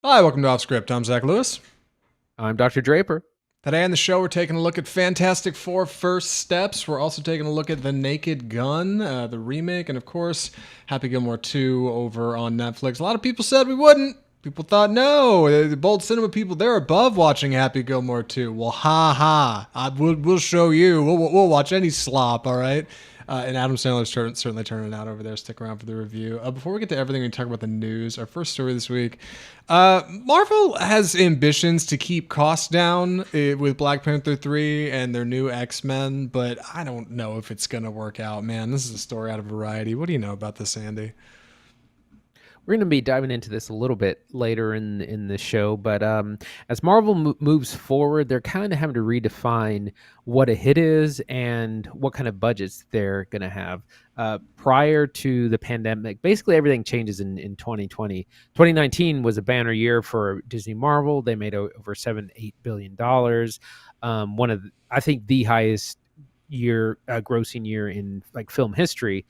Hi, welcome to Off Script. I'm Zach Lewis. I'm Dr. Draper. Today on the show, we're taking a look at Fantastic Four First Steps. We're also taking a look at The Naked Gun, the remake, and of course, Happy Gilmore 2 over on Netflix. A lot of people said we wouldn't. People thought, no, the bold cinema people, they're above watching Happy Gilmore 2. Well, ha ha. We'll show you. We'll watch any slop, all right? And Adam Sandler's certainly turning it out over there. Stick around for the review. Before we get to everything, we talk about the news. Our first story this week. Marvel has ambitions to keep costs down with Black Panther 3 and their new X-Men, but I don't know if it's going to work out, man. This is a story out of Variety. What do you know about this, Andy? We're going to be diving into this a little bit later in the show, but as Marvel moves forward, they're kind of having to redefine what a hit is and what kind of budgets they're going to have. Prior to the pandemic, basically everything changes in 2020. 2019 was a banner year for Disney Marvel. They made over $7-8 billion. I think the highest grossing year in like film history.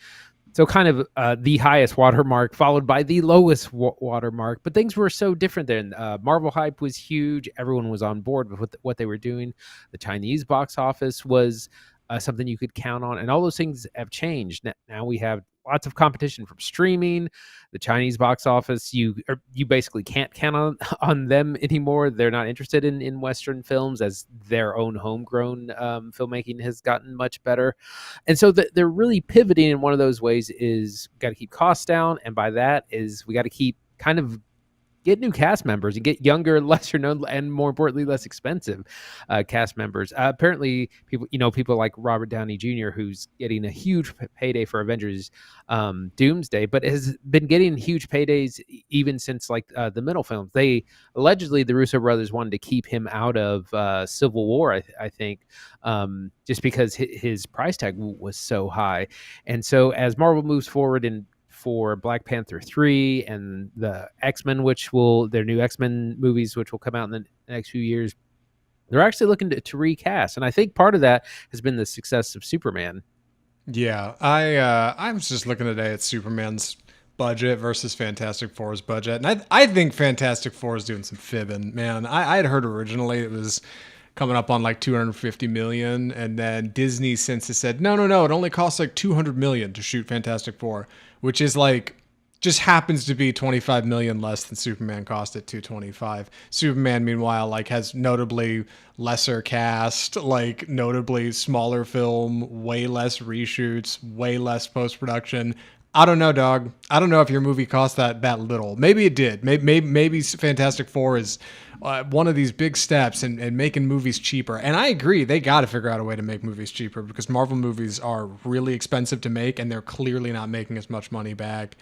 So kind of the highest watermark followed by the lowest watermark. But things were so different then. Marvel hype was huge. Everyone was on board with what they were doing. The Chinese box office was something you could count on. And all those things have changed. Now we have lots of competition from streaming. The Chinese box office, you basically can't count on them anymore. They're not interested in Western films as their own homegrown filmmaking has gotten much better. And so they're really pivoting in one of those ways is got to keep costs down. And by that is we got to keep kind of get new cast members and get younger, lesser known, and more importantly, less expensive cast members. Apparently, people like Robert Downey Jr., who's getting a huge payday for Avengers Doomsday, but has been getting huge paydays even since like the middle films. The Russo brothers wanted to keep him out of Civil War, I think, just because his price tag was so high. And so as Marvel moves forward and for Black Panther 3 and the X-Men, their new X-Men movies, which will come out in the next few years, they're actually looking to recast. And I think part of that has been the success of Superman. Yeah, I was just looking today at Superman's budget versus Fantastic Four's budget, and I think Fantastic Four is doing some fibbing, man. I had heard originally it was coming up on like 250 million, and then Disney since has said no, it only costs like 200 million to shoot Fantastic Four, which is like just happens to be 25 million less than Superman cost at 225. Superman, meanwhile, like has notably lesser cast, like notably smaller film, way less reshoots, way less post-production. I don't know, dog. I don't know if your movie cost that little. Maybe it did. Maybe Fantastic Four is one of these big steps in making movies cheaper. And I agree, they got to figure out a way to make movies cheaper because Marvel movies are really expensive to make, and they're clearly not making as much money back.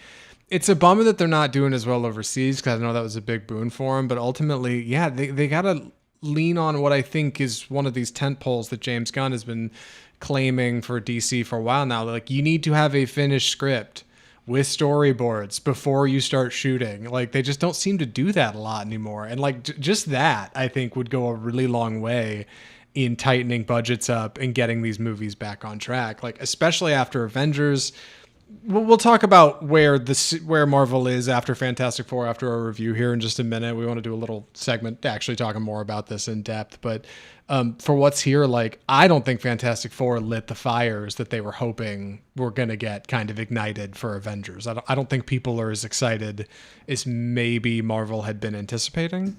It's a bummer that they're not doing as well overseas because I know that was a big boon for them. But ultimately, yeah, they got to lean on what I think is one of these tent poles that James Gunn has been claiming for DC for a while now. Like, you need to have a finished script with storyboards before you start shooting. Like, they just don't seem to do that a lot anymore. And like just that, I think, would go a really long way in tightening budgets up and getting these movies back on track. Like, especially after Avengers. We'll talk about where Marvel is after Fantastic Four after our review here in just a minute. We want to do a little segment actually talking more about this in depth. But for what's here, like, I don't think Fantastic Four lit the fires that they were hoping were going to get kind of ignited for Avengers. I don't think people are as excited as maybe Marvel had been anticipating.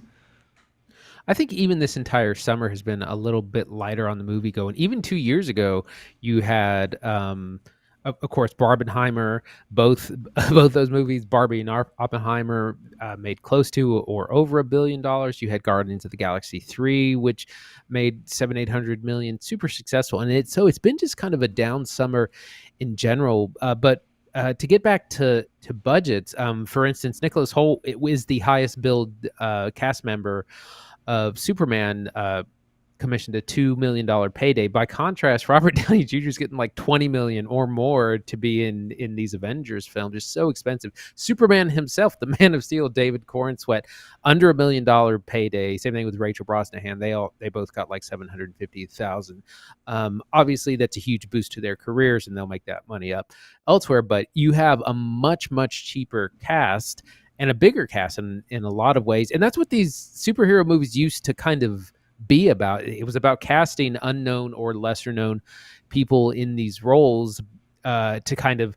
I think even this entire summer has been a little bit lighter on the movie going. Even 2 years ago, you had of course, Barbenheimer, both those movies, Barbie and Oppenheimer, made close to or over $1 billion. You had Guardians of the Galaxy 3, which made 700-800 million, super successful. And it's been just kind of a down summer in general. But to get back to budgets, for instance, Nicholas Hoult is the highest billed cast member of Superman, commissioned a $2 million payday. By contrast, Robert Downey Jr. is getting like $20 million or more to be in these Avengers films. Just so expensive. Superman himself, the Man of Steel, David Corenswet, under $1 million payday. Same thing with Rachel Brosnahan. They both got like $750,000. Obviously, that's a huge boost to their careers, and they'll make that money up elsewhere. But you have a much cheaper cast. and a bigger cast in a lot of ways. And that's what these superhero movies used to kind of be about. It was about casting unknown or lesser known people in these roles to kind of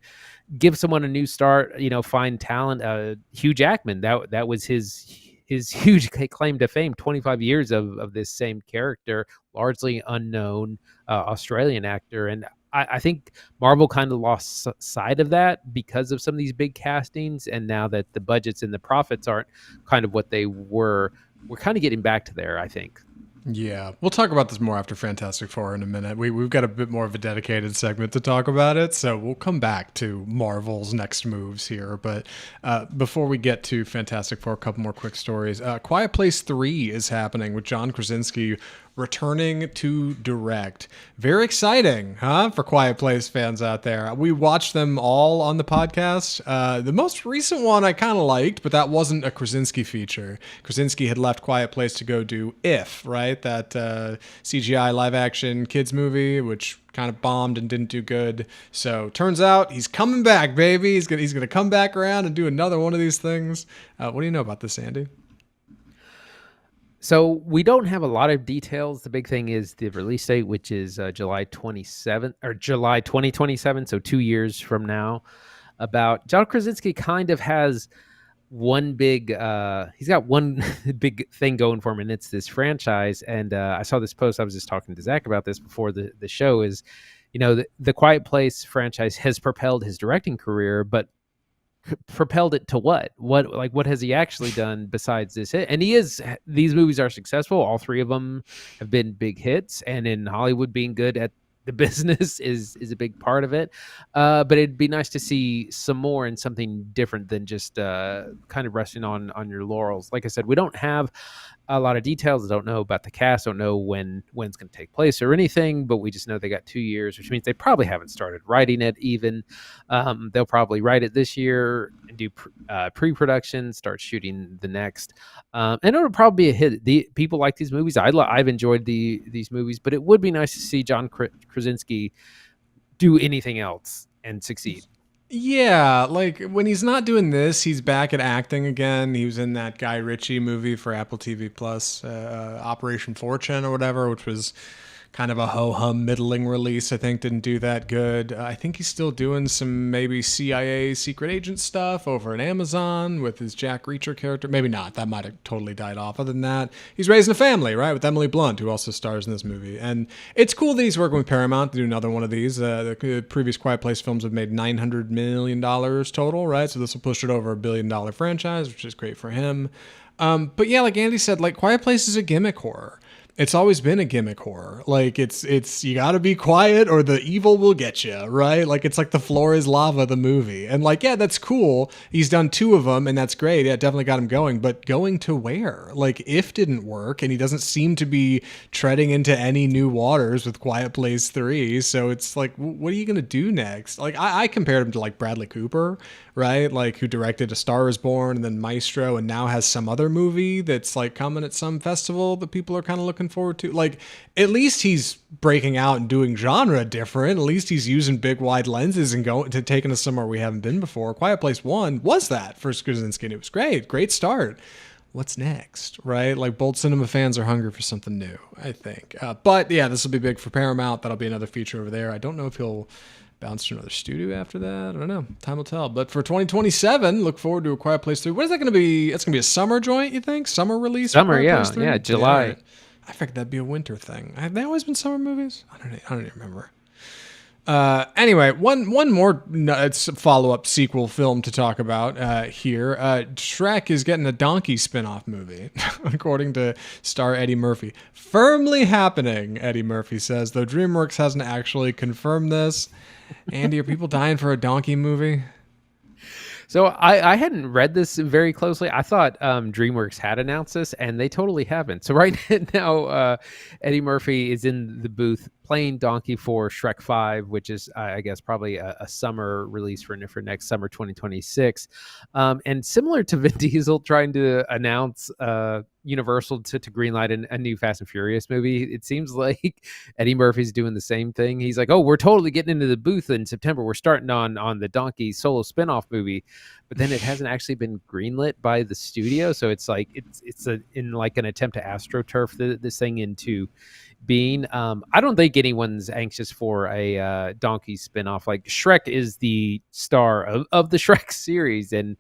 give someone a new start, find talent. Hugh Jackman, that was his huge claim to fame, 25 years of this same character, largely unknown Australian actor. And I think Marvel kind of lost sight of that because of some of these big castings. And now that the budgets and the profits aren't kind of what they were, we're kind of getting back to there, I think. Yeah, we'll talk about this more after Fantastic Four in a minute. We've got a bit more of a dedicated segment to talk about it, so we'll come back to Marvel's next moves here. But before we get to Fantastic Four, a couple more quick stories. Quiet Place 3 is happening with John Krasinski returning to direct. Very exciting, huh? For Quiet Place fans out there. We watched them all on the podcast. The most recent one I kind of liked, but that wasn't a Krasinski feature. Krasinski had left Quiet Place to go do If, right? That CGI live action kids movie, which kind of bombed and didn't do good. So turns out he's coming back, baby. He's gonna come back around and do another one of these things. What do you know about this, Andy? So we don't have a lot of details. The big thing is the release date, which is July 27th or July 2027. So 2 years from now. About John Krasinski kind of has one big, he's got one big thing going for him, and it's this franchise. And I saw this post. I was just talking to Zach about this before the show. Is, the Quiet Place franchise has propelled his directing career, but propelled it to what has he actually done besides this hit? And these movies are successful. All three of them have been big hits, and in Hollywood, being good at the business is a big part of it. But it'd be nice to see some more and something different than just kind of resting on your laurels. Like I said, we don't have a lot of details. I don't know about the cast. Don't know when it's going to take place or anything, but we just know they got 2 years, which means they probably haven't started writing it even. They'll probably write it this year and do pre-production, start shooting the next. And it'll probably be a hit. People like these movies. I've enjoyed these movies, but it would be nice to see John Krasinski do anything else and succeed. Yeah, like when he's not doing this, he's back at acting again. He was in that Guy Ritchie movie for Apple TV Plus, Operation Fortune or whatever, which was kind of a ho-hum middling release. I think didn't do that good. I think he's still doing some maybe CIA secret agent stuff over at Amazon with his Jack Reacher character. Maybe not. That might have totally died off. Other than that, he's raising a family, right, with Emily Blunt, who also stars in this movie. And it's cool that he's working with Paramount to do another one of these. The previous Quiet Place films have made $900 million total, right? So this will push it over $1 billion franchise, which is great for him. But yeah, like Andy said, like Quiet Place is a gimmick horror. It's always been a gimmick horror. Like it's you got to be quiet or the evil will get you, right? Like it's like the floor is lava, the movie. And like, yeah, that's cool. He's done 2 of them and that's great. Yeah, definitely got him going, but going to where? Like If didn't work and he doesn't seem to be treading into any new waters with Quiet Place 3. So it's like, what are you going to do next? Like I compared him to like Bradley Cooper, right? Like who directed A Star Is Born and then Maestro and now has some other movie that's like coming at some festival that people are kind of looking forward to. Like at least he's breaking out and doing genre different. At least he's using big wide lenses and going to taking us somewhere we haven't been before. Quiet Place 1 was that for Krasinski and it was great start. What's next, right? Like bold cinema fans are hungry for something new, I think. But yeah, this will be big for Paramount. That'll be another feature over there. I don't know if he'll bounce to another studio after that. I don't know. Time will tell. But for 2027, look forward to A Quiet Place 3. What is that going to be? It's going to be a summer joint, you think? Summer release? Summer, yeah. Yeah, July. Yeah. I figured that'd be a winter thing. Have they always been summer movies? I don't even remember. Anyway, one more follow-up sequel film to talk about here. Shrek is getting a donkey spin-off movie, according to star Eddie Murphy. Firmly happening, Eddie Murphy says, though DreamWorks hasn't actually confirmed this. Andy, are people dying for a donkey movie? So I hadn't read this very closely. I thought DreamWorks had announced this, and they totally haven't. So right now, Eddie Murphy is in the booth playing donkey for Shrek 5, which is, I guess, probably a summer release for next summer 2026. And similar to Vin Diesel trying to announce Universal to greenlight a new Fast and Furious movie, it seems like Eddie Murphy's doing the same thing. He's like, oh, we're totally getting into the booth in September. We're starting on the Donkey solo spinoff movie. But then it hasn't actually been greenlit by the studio. So it's like in like an attempt to astroturf this thing into being. I don't think anyone's anxious for a Donkey spinoff. Like Shrek is the star of the Shrek series, and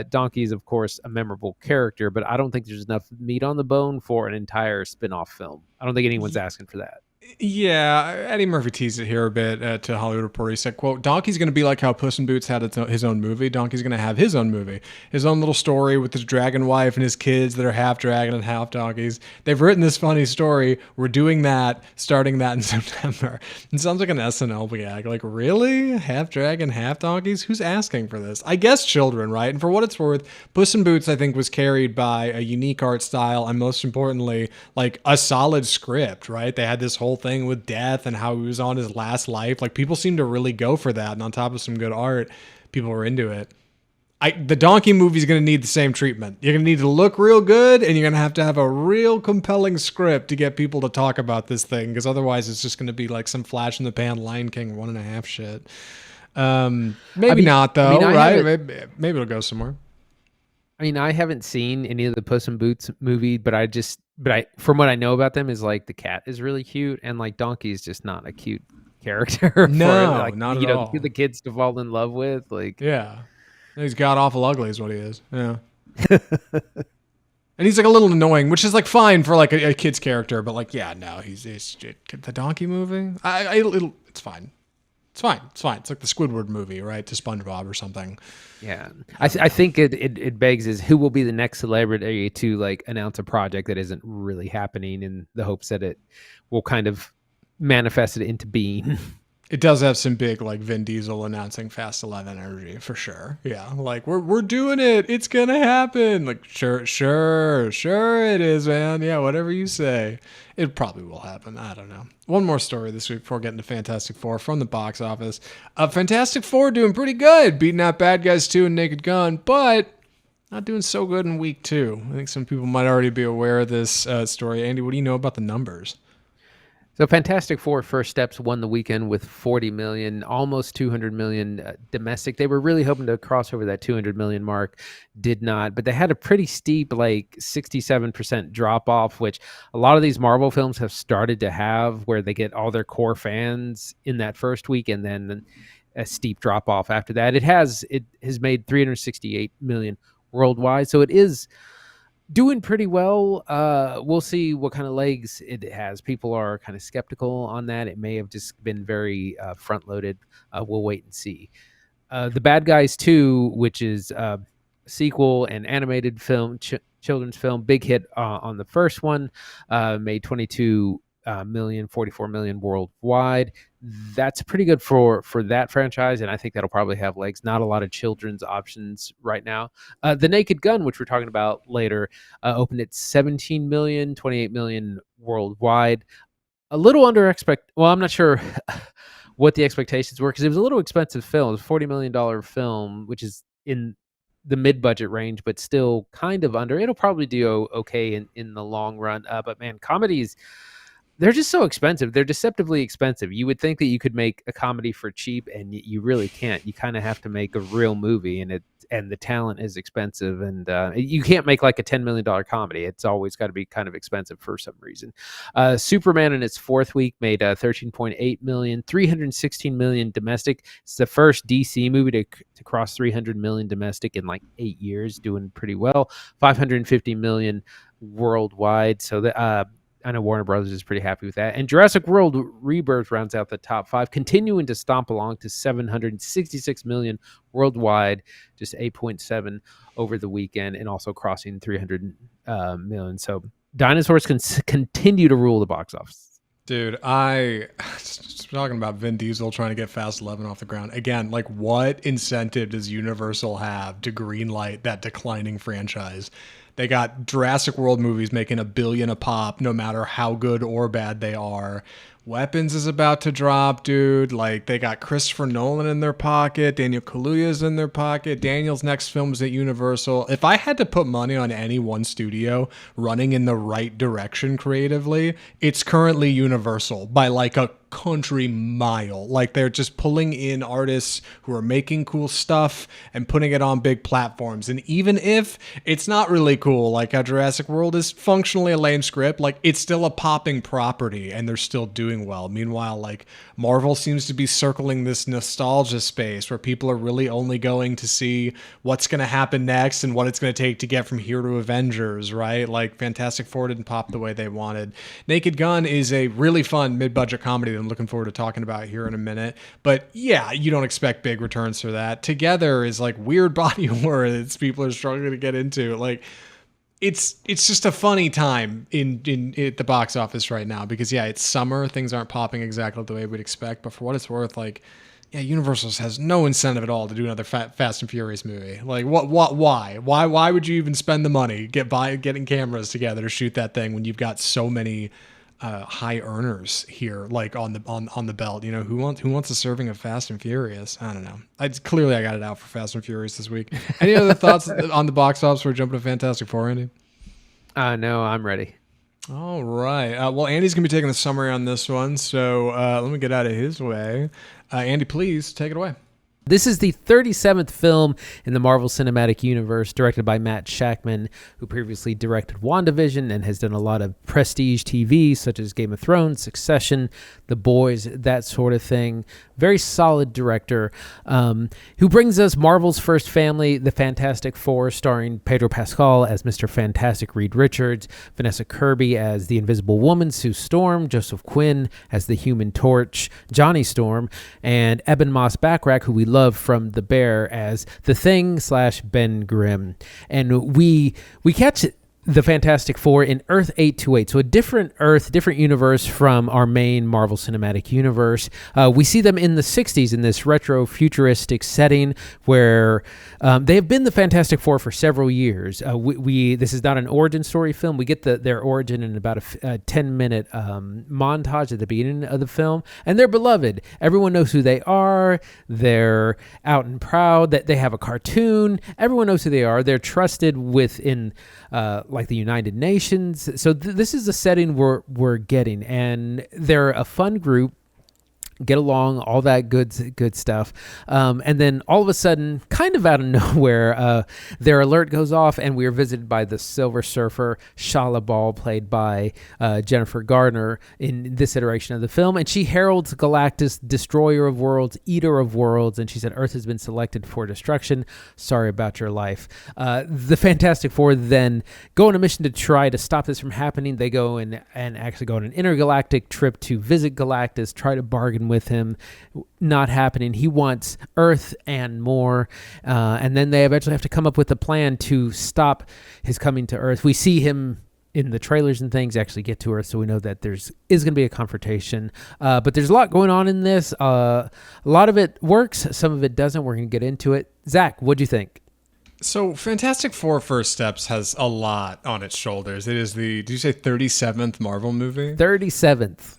Donkey is of course a memorable character, but I don't think there's enough meat on the bone for an entire spinoff film. I don't think anyone's asking for that. Yeah, Eddie Murphy teased it here a bit to Hollywood Reporter. He said, quote, Donkey's going to be like how Puss in Boots had his own movie. Donkey's going to have his own movie, his own little story with his dragon wife and his kids that are half dragon and half donkeys. They've written this funny story. We're doing that, starting that in September. It sounds like an SNL gag. Like, really? Half dragon, half donkeys? Who's asking for this? I guess children, right? And for what it's worth, Puss in Boots, I think, was carried by a unique art style and most importantly, like a solid script, right? They had this whole thing with death and how he was on his last life. Like, people seem to really go for that, and on top of some good art, people were into it. The Donkey movie is going to need the same treatment. You're going to need to look real good, and you're going to have a real compelling script to get people to talk about this thing, because otherwise it's just going to be like some flash in the pan Lion King 1.5 shit. Maybe not though, right? Maybe it'll go somewhere. I mean, I haven't seen any of the Puss in Boots movie, but I from what I know about them is like the cat is really cute, and like Donkey is just not a cute character. No, for, like, not at all. The kids to fall in love with, like, yeah, he's god awful ugly is what he is. Yeah, and he's like a little annoying, which is like fine for like a kid's character, but like, yeah, no, he's the Donkey movie. It's fine. It's fine. It's fine. It's like the Squidward movie, right? To SpongeBob or something. Yeah. I think it begs is who will be the next celebrity to like announce a project that isn't really happening in the hopes that it will kind of manifest it into being. It does have some big like Vin Diesel announcing Fast 11 energy for sure. Yeah, like we're doing it. It's gonna happen. Like sure it is, man. Yeah, whatever you say. It probably will happen. I don't know. One more story this week before getting to Fantastic Four from the box office. Fantastic Four doing pretty good, beating out Bad Guys 2 and Naked Gun, but not doing so good in week 2. I think some people might already be aware of this story. Andy, what do you know about the numbers? So Fantastic Four First Steps won the weekend with 40 million, almost 200 million domestic. They were really hoping to cross over that 200 million mark, did not, but they had a pretty steep, like 67% drop off, which a lot of these Marvel films have started to have, where they get all their core fans in that first week and then a steep drop off after that. It has made 368 million worldwide, so it is doing pretty well. We'll see what kind of legs it has. People are kind of skeptical on that. It may have just been very front-loaded. We'll wait and see. The Bad Guys 2, which is a sequel and animated film, children's film, big hit on the first one, made 22 million, 44 million worldwide. That's pretty good for that franchise, and I think that'll probably have legs. Not a lot of children's options right now. The Naked Gun, which we're talking about later, opened at 17 million, 28 million worldwide. A little under well, I'm not sure what the expectations were, because it was a little expensive film. It was a $40 million film, which is in the mid-budget range, but still kind of under. It'll probably do okay in the long run. But man, comedies, they're just so expensive. They're deceptively expensive. You would think that you could make a comedy for cheap, and you really can't. You kind of have to make a real movie, and the talent is expensive, and you can't make like a $10 million comedy. It's always got to be kind of expensive for some reason. Superman in its fourth week made 13.8 million, 316 million domestic. It's the first DC movie to cross 300 million domestic in like 8 years, doing pretty well. 550 million worldwide. So I know Warner Brothers is pretty happy with that. And Jurassic World Rebirth rounds out the top 5, continuing to stomp along to 766 million worldwide, just 8.7 over the weekend, and also crossing 300 million. So dinosaurs can continue to rule the box office. Dude, I just talking about Vin Diesel trying to get Fast 11 off the ground. Again, like, what incentive does Universal have to greenlight that declining franchise? They got Jurassic World movies making $1 billion a pop, no matter how good or bad they are. Weapons is about to drop, dude. Like, they got Christopher Nolan in their pocket. Daniel Kaluuya's in their pocket. Daniel's next film is at Universal. If I had to put money on any one studio running in the right direction creatively, it's currently Universal by like a country mile. Like, they're just pulling in artists who are making cool stuff and putting it on big platforms. And even if it's not really cool, like how Jurassic World is functionally a lame script, like, it's still a popping property and they're still doing well. Meanwhile, like, Marvel seems to be circling this nostalgia space where people are really only going to see what's going to happen next and what it's going to take to get from here to Avengers, right? Like, Fantastic Four didn't pop the way they wanted. Naked Gun is a really fun mid-budget comedy that I'm looking forward to talking about here in a minute. But yeah, you don't expect big returns for that. Together is like weird body horror that people are struggling to get into. Like, it's just a funny time in at the box office right now because yeah, it's summer. Things aren't popping exactly the way we'd expect. But for what it's worth, like, yeah, Universal has no incentive at all to do another Fast and Furious movie. Like, why would you even spend the money getting cameras together to shoot that thing when you've got so many high earners here, like on the belt? You know, who wants a serving of Fast and Furious? I don't know. I got it out for Fast and Furious this week. Any other thoughts on the box office before jumping to Fantastic Four, Andy? No, I'm ready. All right. Well, Andy's gonna be taking the summary on this one, so let me get out of his way. Andy, please take it away. This is the 37th film in the Marvel Cinematic Universe, directed by Matt Shakman, who previously directed WandaVision and has done a lot of prestige TV, such as Game of Thrones, Succession, The Boys, that sort of thing. Very solid director, who brings us Marvel's first family, The Fantastic Four, starring Pedro Pascal as Mr. Fantastic Reed Richards, Vanessa Kirby as the Invisible Woman, Sue Storm, Joseph Quinn as the Human Torch, Johnny Storm, and Ebon Moss-Bachrach, who we love from The Bear, as the Thing / Ben Grimm. And we catch the Fantastic Four in Earth 828, so a different Earth, different universe from our main Marvel Cinematic Universe. We see them in the 60s in this retro futuristic setting where they have been the Fantastic Four for several years. This is not an origin story film. We get their origin in about a 10-minute montage at the beginning of the film, and they're beloved. Everyone knows who they are. They're out and proud. That they have a cartoon. Everyone knows who they are. They're trusted within like the United Nations. So this is the setting we're getting, and they're a fun group, get along, all that good stuff. And then all of a sudden, kind of out of nowhere, their alert goes off, and we are visited by the Silver Surfer, Shala Ball, played by Jennifer Garner in this iteration of the film. And she heralds Galactus, destroyer of worlds, eater of worlds. And she said, Earth has been selected for destruction. Sorry about your life. The Fantastic Four then go on a mission to try to stop this from happening. They go and actually go on an intergalactic trip to visit Galactus, try to bargain with him. Not happening. He wants Earth and more. And then they eventually have to come up with a plan to stop his coming to Earth. We see him in the trailers and things actually get to Earth, so we know that is going to be a confrontation. But there's a lot going on in this. A lot of it works. Some of it doesn't. We're going to get into it. Zach, what'd you think? So Fantastic Four First Steps has a lot on its shoulders. It is did you say 37th Marvel movie? 37th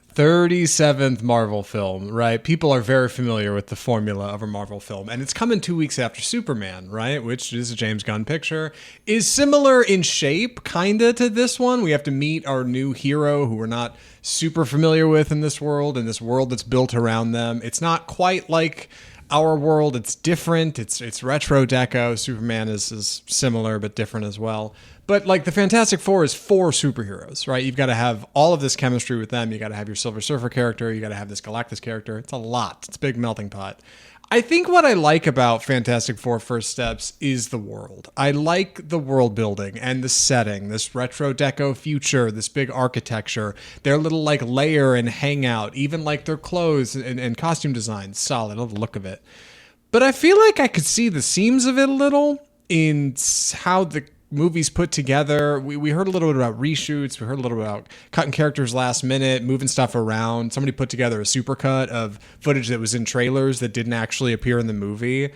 Marvel film, right? People are very familiar with the formula of a Marvel film, and it's coming 2 weeks after Superman, right? Which is a James Gunn picture. Is similar in shape, kinda, to this one. We have to meet our new hero who we're not super familiar with in this world that's built around them. It's not quite like our world. It's different. It's retro deco. Superman is similar but different as well. But like the Fantastic Four is 4 superheroes, right? You've got to have all of this chemistry with them. You got to have your Silver Surfer character. You got to have this Galactus character. It's a lot. It's a big melting pot. I think what I like about Fantastic Four First Steps is the world. I like the world building and the setting, this retro deco future, this big architecture, their little like lair and hangout, even like their clothes and costume design, solid. I love the look of it. But I feel like I could see the seams of it a little in how the movies put together. We heard a little bit about reshoots. We heard a little bit about cutting characters last minute, moving stuff around. Somebody put together a supercut of footage that was in trailers that didn't actually appear in the movie.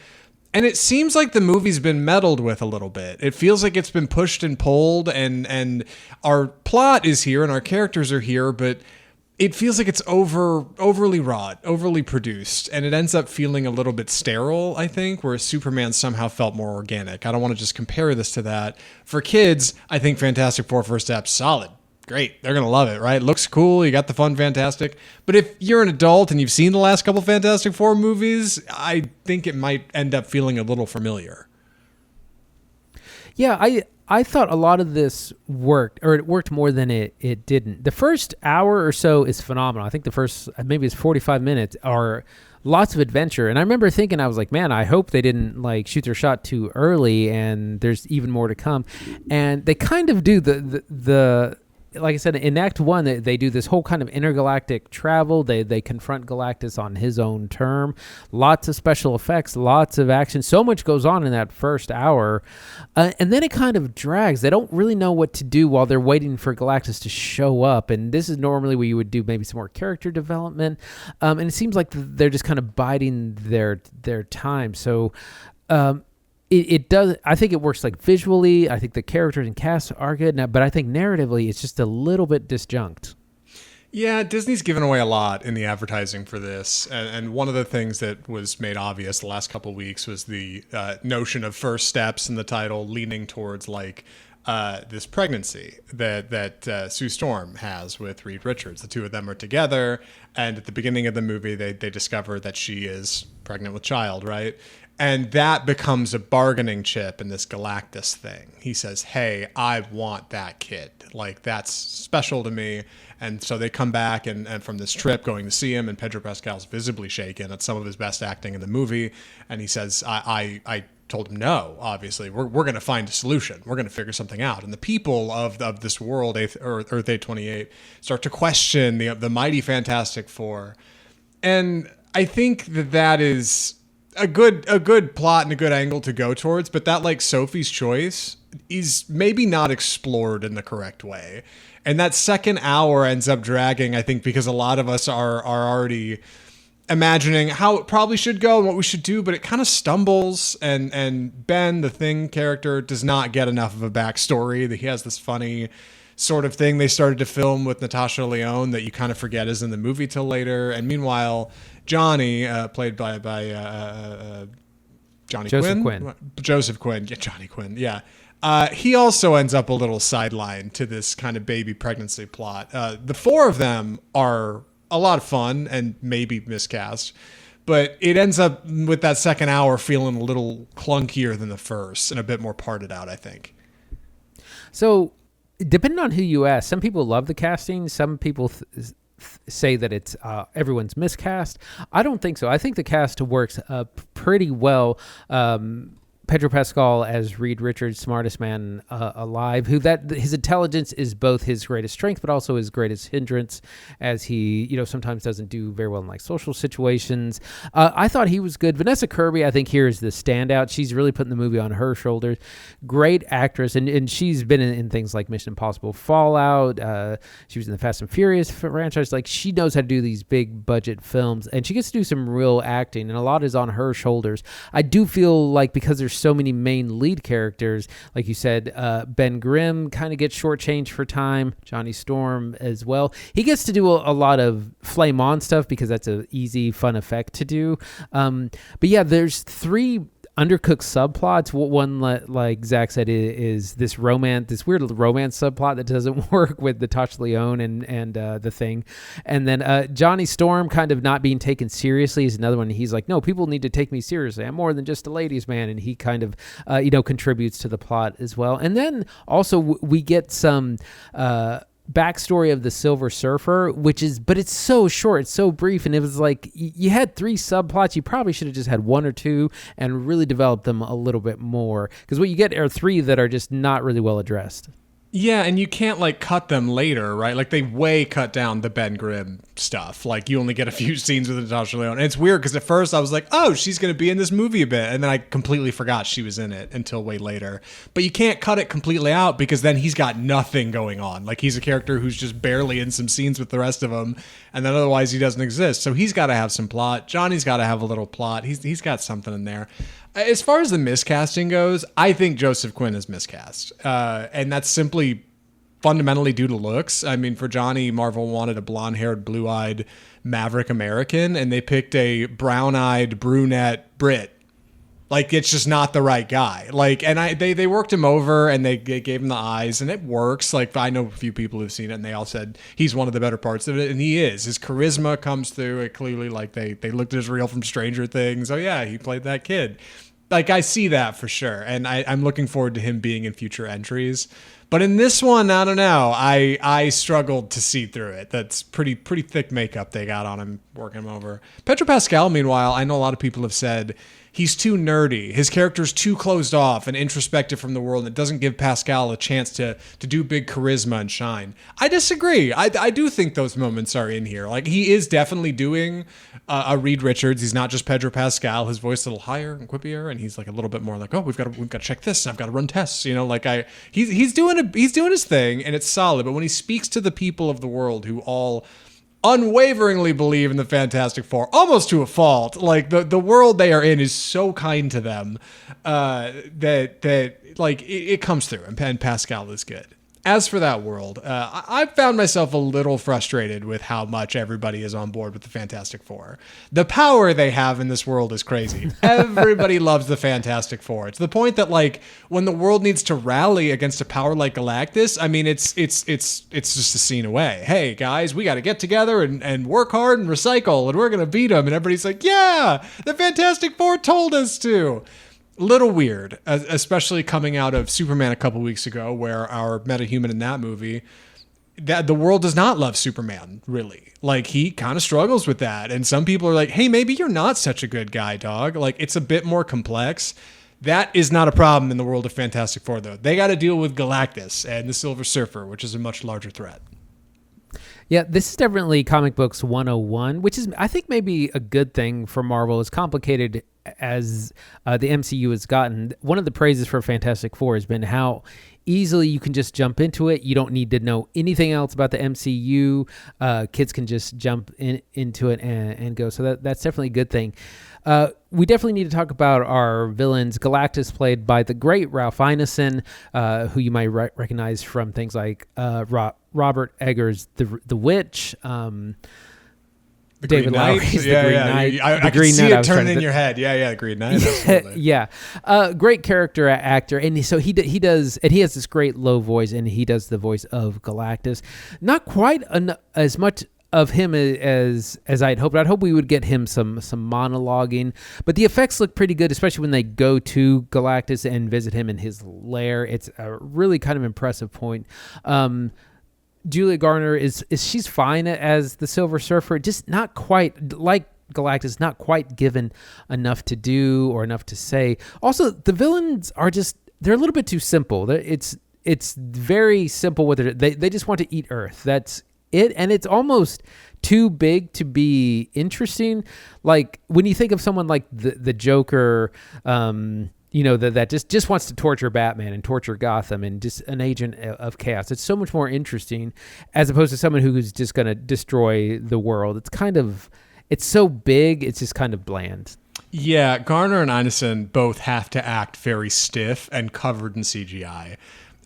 And it seems like the movie's been meddled with a little bit. It feels like it's been pushed and pulled, and our plot is here and our characters are here, but it feels like it's overly wrought, overly produced, and it ends up feeling a little bit sterile, I think, whereas Superman somehow felt more organic. I don't want to just compare this to that. For kids, I think Fantastic Four First Step's solid. Great. They're going to love it, right? Looks cool. You got the fun Fantastic. But if you're an adult and you've seen the last couple Fantastic Four movies, I think it might end up feeling a little familiar. Yeah, I thought a lot of this worked, or it worked more than it didn't. The first hour or so is phenomenal. I think the first, maybe it's 45 minutes, are lots of adventure. And I remember thinking, I was like, man, I hope they didn't like shoot their shot too early and there's even more to come. And they kind of do the like I said, in Act 1, they do this whole kind of intergalactic travel. They confront Galactus on his own term. Lots of special effects, lots of action. So much goes on in that first hour. And then it kind of drags. They don't really know what to do while they're waiting for Galactus to show up. And this is normally where you would do maybe some more character development. And it seems like they're just kind of biding their time. So... It does. I think it works like visually. I think the characters and cast are good, but I think narratively it's just a little bit disjunct. Yeah, Disney's given away a lot in the advertising for this, and one of the things that was made obvious the last couple of weeks was the notion of first steps in the title, leaning towards like this pregnancy that Sue Storm has with Reed Richards. The two of them are together, and at the beginning of the movie, they discover that she is pregnant with child, right? And that becomes a bargaining chip in this Galactus thing. He says, hey, I want that kid. Like, that's special to me. And so they come back and from this trip going to see him, and Pedro Pascal's visibly shaken at some of his best acting in the movie. And he says, I told him no, obviously. We're going to find a solution. We're going to figure something out. And the people of this world, Earth 828, start to question the mighty Fantastic Four. And I think that is... a good plot and a good angle to go towards, but that like Sophie's Choice is maybe not explored in the correct way. And that second hour ends up dragging, I think, because a lot of us are already imagining how it probably should go and what we should do, but it kind of stumbles, and Ben, the Thing character, does not get enough of a backstory. That he has this funny sort of thing they started to film with Natasha Lyonne that you kind of forget is in the movie till later. And meanwhile, Johnny, played by Johnny Quinn? Joseph Quinn. Yeah, Johnny Quinn. Yeah. He also ends up a little sidelined to this kind of baby pregnancy plot. The four of them are a lot of fun and maybe miscast, but it ends up with that second hour feeling a little clunkier than the first and a bit more parted out, I think. So, depending on who you ask, some people love the casting. Some people say that it's everyone's miscast. I don't think so. I think the cast works pretty well. Pedro Pascal as Reed Richards, smartest man alive, his intelligence is both his greatest strength, but also his greatest hindrance, as he, sometimes doesn't do very well in like social situations. I thought he was good. Vanessa Kirby, I think here is the standout. She's really putting the movie on her shoulders. Great actress, and she's been in things like Mission Impossible Fallout. She was in the Fast and Furious franchise. Like, she knows how to do these big budget films, and she gets to do some real acting, and a lot is on her shoulders. I do feel like because there's so many main lead characters, like you said, Ben Grimm kind of gets shortchanged for time. Johnny Storm as well. He gets to do a lot of flame on stuff because that's an easy, fun effect to do. But yeah, there's three undercooked subplots. One, like Zach said, is this weird romance subplot that doesn't work with Natasha Lyonne and the Thing. And then Johnny Storm kind of not being taken seriously is another one. He's like, no, people need to take me seriously. I'm more than just a ladies' man. And he kind of, contributes to the plot as well. And then also we get some backstory of the Silver Surfer, but it's so short, it's so brief, and it was like you had three subplots. You probably should have just had one or two and really developed them a little bit more, because what you get are three that are just not really well addressed. Yeah, and you can't like cut them later, right? Like they way cut down the Ben Grimm stuff. Like you only get a few scenes with Natasha Lyonne. And it's weird because at first I was like, oh, she's going to be in this movie a bit. And then I completely forgot she was in it until way later. But you can't cut it completely out because then he's got nothing going on. Like he's a character who's just barely in some scenes with the rest of them. And then otherwise he doesn't exist. So he's got to have some plot. Johnny's got to have a little plot. He's got something in there. As far as the miscasting goes, I think Joseph Quinn is miscast. And that's simply fundamentally due to looks. I mean, for Johnny, Marvel wanted a blonde-haired, blue-eyed Maverick American, and they picked a brown-eyed, brunette Brit. Like, it's just not the right guy. Like, and they worked him over, and they gave him the eyes, and it works. Like, I know a few people who've seen it, and they all said he's one of the better parts of it, and he is. His charisma comes through. It clearly, like, they looked at his reel from Stranger Things. Oh, yeah, he played that kid. Like, I see that for sure, and I'm looking forward to him being in future entries. But in this one, I don't know. I struggled to see through it. That's pretty thick makeup they got on him, working him over. Pedro Pascal, meanwhile, I know a lot of people have said he's too nerdy. His character's too closed off and introspective from the world. And it doesn't give Pascal a chance to do big charisma and shine. I disagree. I do think those moments are in here. Like, he is definitely doing a Reed Richards. He's not just Pedro Pascal. His voice is a little higher and quippier, and he's like a little bit more like, oh, we've got to check this. I've got to run tests. You know, like he's doing his thing, and it's solid. But when he speaks to the people of the world who all unwaveringly believe in the Fantastic Four, almost to a fault. Like, the world they are in is so kind to them that like it comes through, and Pascal is good. As for that world, I found myself a little frustrated with how much everybody is on board with the Fantastic Four. The power they have in this world is crazy. Everybody loves the Fantastic Four. It's the point that, like, when the world needs to rally against a power like Galactus, I mean, it's just a scene away. Hey, guys, we got to get together and work hard and recycle, and we're going to beat them. And everybody's like, yeah, the Fantastic Four told us to. Little weird, especially coming out of Superman a couple weeks ago, where our metahuman in that movie, that the world does not love Superman, really. Like, he kind of struggles with that. And some people are like, hey, maybe you're not such a good guy, dog. Like, it's a bit more complex. That is not a problem in the world of Fantastic Four, though. They got to deal with Galactus and the Silver Surfer, which is a much larger threat. Yeah, this is definitely comic books 101, which is, I think, maybe a good thing for Marvel. As complicated as the MCU has gotten, one of the praises for Fantastic Four has been how easily you can just jump into it. You don't need to know anything else about the MCU. Kids can just jump into it and go. So that's definitely a good thing. We definitely need to talk about our villains. Galactus, played by the great Ralph Ineson, who you might recognize from things like Robert Eggers' The Witch, David Lowery's The Green Knight. I can see it turn in your head. Yeah, The Green Knight. Yeah. Great character actor. And so he does, and he has this great low voice, and he does the voice of Galactus. Not quite as much of him as I'd hoped. I'd hope we would get him some monologuing, but the effects look pretty good, especially when they go to Galactus and visit him in his lair. It's a really kind of impressive point. Julia Garner she's fine as the Silver Surfer, just not quite like Galactus, not quite given enough to do or enough to say. Also, the villains are they're a little bit too simple. It's very simple with it. They just want to eat Earth. That's it, and it's almost too big to be interesting. Like, when you think of someone like the Joker, that just wants to torture Batman and torture Gotham and just an agent of chaos. It's so much more interesting as opposed to someone who's just going to destroy the world. It's so big, it's just kind of bland. Yeah, Garner and Ineson both have to act very stiff and covered in CGI.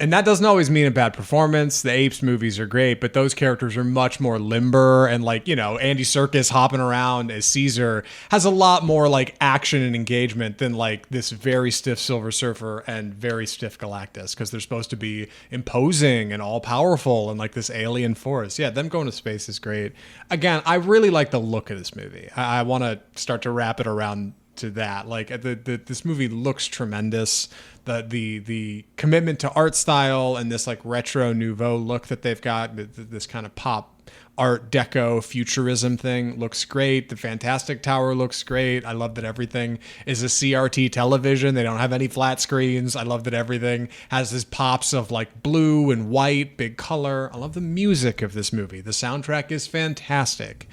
And that doesn't always mean a bad performance. The Apes movies are great, but those characters are much more limber. And, like, Andy Serkis hopping around as Caesar has a lot more, like, action and engagement than, like, this very stiff Silver Surfer and very stiff Galactus, because they're supposed to be imposing and all powerful and, like, this alien force. Yeah, them going to space is great. Again, I really like the look of this movie. I want to start to wrap it around to that. Like, this movie looks tremendous. The commitment to art style and this, like, retro nouveau look that they've got, this kind of pop art deco futurism thing looks great. The Fantastic Tower looks great. I love that everything is a CRT television. They don't have any flat screens. I love that everything has this pops of, like, blue and white, big color. I love the music of this movie. The soundtrack is fantastic.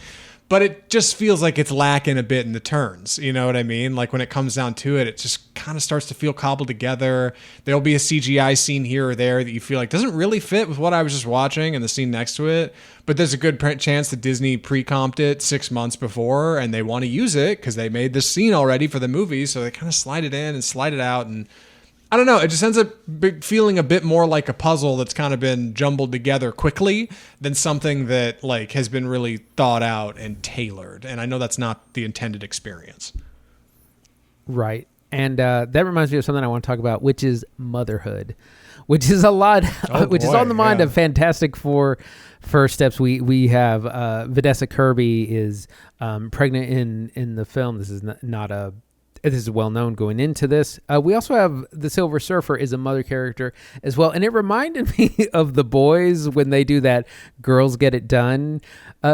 but it just feels like it's lacking a bit in the turns. You know what I mean? Like when it comes down to it, it just kind of starts to feel cobbled together. There'll be a CGI scene here or there that you feel like doesn't really fit with what I was just watching and the scene next to it. But there's a good chance that Disney pre-comped it 6 months before and they want to use it because they made this scene already for the movie. So they kind of slide it in and slide it out. And I don't know. It just ends up feeling a bit more like a puzzle that's kind of been jumbled together quickly than something that like has been really thought out and tailored. And I know that's not the intended experience. Right. And that reminds me of something I want to talk about, which is motherhood, which is a lot, which is on the mind of Fantastic Four first steps. We have Vanessa Kirby is pregnant in the film. This is not a... This is well known going into this. We also have the Silver Surfer is a mother character as well. And it reminded me of The Boys when they do that girls get it done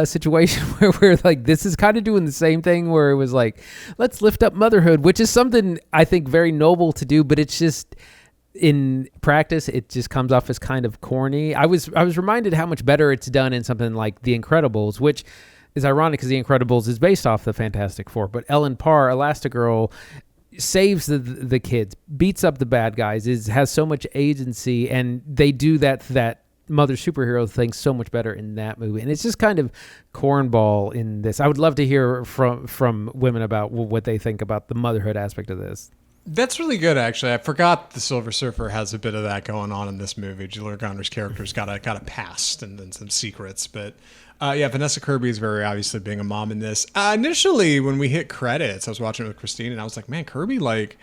situation where we're like, this is kind of doing the same thing where it was like, let's lift up motherhood, which is something I think very noble to do, but it's just in practice, it just comes off as kind of corny. I was reminded how much better it's done in something like The Incredibles, which is ironic because The Incredibles is based off the Fantastic Four, but Ellen Parr, Elastigirl, saves the kids, beats up the bad guys, has so much agency, and they do that mother superhero thing so much better in that movie. And it's just kind of cornball in this. I would love to hear from women about what they think about the motherhood aspect of this. That's really good, actually. I forgot the Silver Surfer has a bit of that going on in this movie. Julia Garner's character's got a past and then some secrets, but Vanessa Kirby is very obviously being a mom in this. Initially, when we hit credits, I was watching it with Christine, and I was like, man, Kirby, like,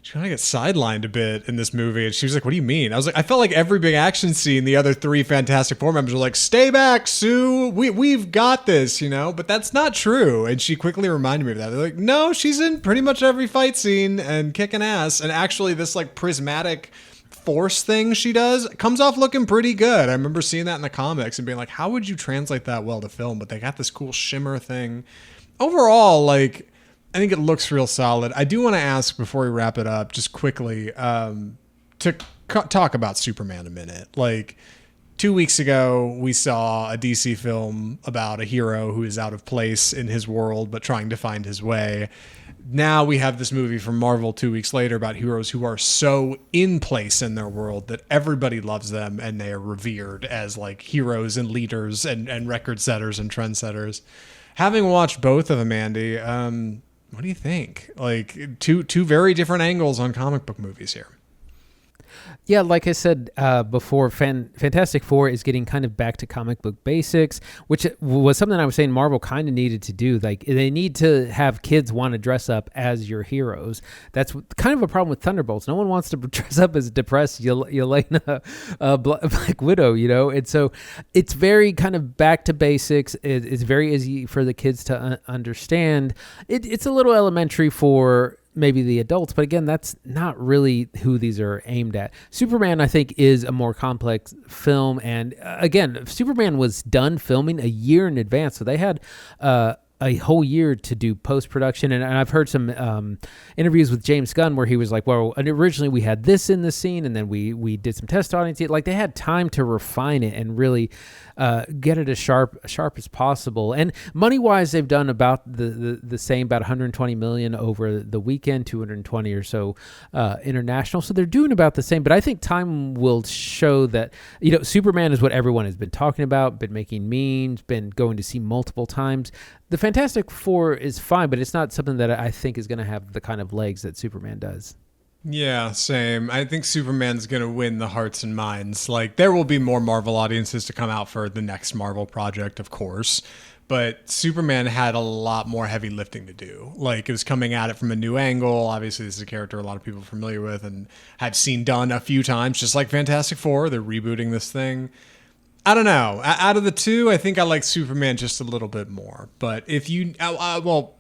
she kind of gets sidelined a bit in this movie. And she was like, what do you mean? I was like, I felt like every big action scene, the other three Fantastic Four members were like, stay back, Sue. We've got this, you know? But that's not true. And she quickly reminded me of that. They're like, no, she's in pretty much every fight scene and kicking ass. And actually, this, like, prismatic force thing she does comes off looking pretty good. I remember seeing that in the comics and being like, how would you translate that well to film? But they got this cool shimmer thing. Overall, like, I think it looks real solid. I do want to ask before we wrap it up, just quickly, to talk about Superman a minute. Like 2 weeks ago, we saw a DC film about a hero who is out of place in his world, but trying to find his way. Now we have this movie from Marvel 2 weeks later about heroes who are so in place in their world that everybody loves them and they are revered as like heroes and leaders and record setters and trendsetters. Having watched both of them, Andy, what do you think? Like two very different angles on comic book movies here. Yeah, like I said before, Fantastic Four is getting kind of back to comic book basics, which was something I was saying Marvel kind of needed to do. Like, they need to have kids want to dress up as your heroes. That's kind of a problem with Thunderbolts. No one wants to dress up as depressed Yelena Black Widow, you know? And so it's very kind of back to basics. It's very easy for the kids to understand. It's a little elementary for maybe the adults, but again, that's not really who these are aimed at. Superman, I think, is a more complex film, and again, Superman was done filming a year in advance, so they had a whole year to do post-production. And I've heard some interviews with James Gunn where he was like, well, originally we had this in the scene, and then we did some test audience. Like, they had time to refine it and really get it as sharp as possible. And money-wise, they've done about the same, about $120 million over the weekend, 220 or so international. So they're doing about the same. But I think time will show that, you know, Superman is what everyone has been talking about, been making memes, been going to see multiple times. The Fantastic Four is fine, but it's not something that I think is going to have the kind of legs that Superman does. Yeah, same. I think Superman's going to win the hearts and minds. Like, there will be more Marvel audiences to come out for the next Marvel project, of course. But Superman had a lot more heavy lifting to do. Like, it was coming at it from a new angle. Obviously, this is a character a lot of people are familiar with and have seen done a few times, just like Fantastic Four. They're rebooting this thing. I don't know. Out of the two, I think I like Superman just a little bit more. But if you... well,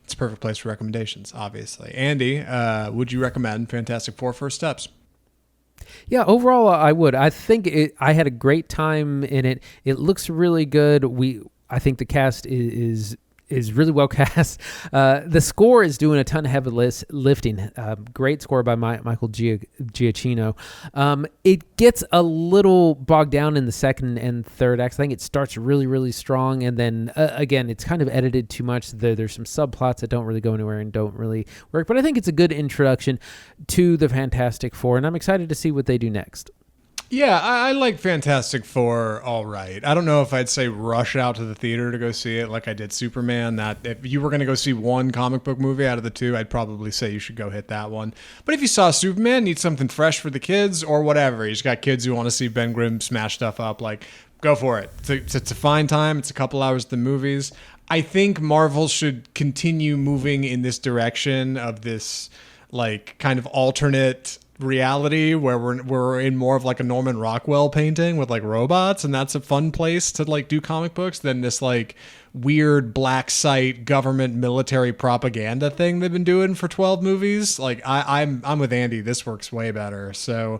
it's a perfect place for recommendations, obviously. Andy, would you recommend Fantastic Four First Steps? Yeah, overall, I would. I think I had a great time in it. It looks really good. I think the cast is is really well cast. The score is doing a ton of heavy lifting. Great score by Michael Giacchino. It gets a little bogged down in the second and third acts. I think it starts really, really strong, and then again, it's kind of edited too much. There's some subplots that don't really go anywhere and don't really work. But I think it's a good introduction to the Fantastic Four, and I'm excited to see what they do next. Yeah, I like Fantastic Four all right. I don't know if I'd say rush out to the theater to go see it like I did Superman. That if you were going to go see one comic book movie out of the two, I'd probably say you should go hit that one. But if you saw Superman, need something fresh for the kids or whatever, you just got kids who want to see Ben Grimm smash stuff up, like, go for it. It's a fine time. It's a couple hours at the movies. I think Marvel should continue moving in this direction of this, like, kind of alternate reality where we're in more of like a Norman Rockwell painting with like robots, and that's a fun place to like do comic books than this like weird black site government military propaganda thing they've been doing for 12 movies. Like I'm with Andy. This works way better. So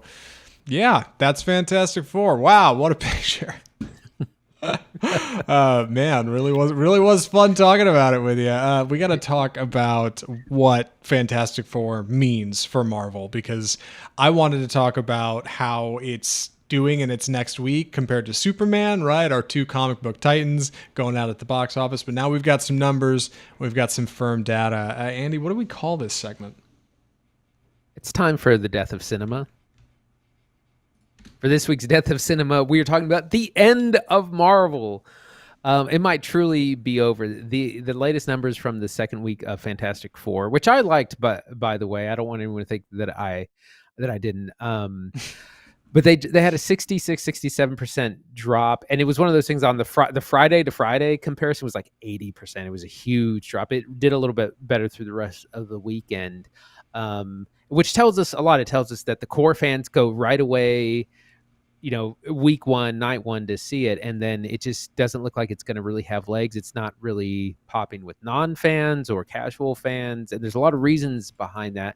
yeah, that's Fantastic Four. Wow, what a picture. Man, really was fun talking about it with you. We got to talk about what Fantastic Four means for Marvel, because I wanted to talk about how it's doing in its next week compared to Superman, right? Our two comic book titans going out at the box office. But now we've got some numbers. We've got some firm data. Andy, what do we call this segment? It's time for the death of cinema. For this week's Death of Cinema, we are talking about the end of Marvel. It might truly be over. The latest numbers from the second week of Fantastic Four, which I liked, but by the way, I don't want anyone to think that I didn't. But they had a 66-67% drop, and it was one of those things on the Friday to Friday comparison was like 80%. It was a huge drop. It did a little bit better through the rest of the weekend, which tells us a lot. It tells us that the core fans go right away, week one, night one to see it. And then it just doesn't look like it's going to really have legs. It's not really popping with non-fans or casual fans. And there's a lot of reasons behind that.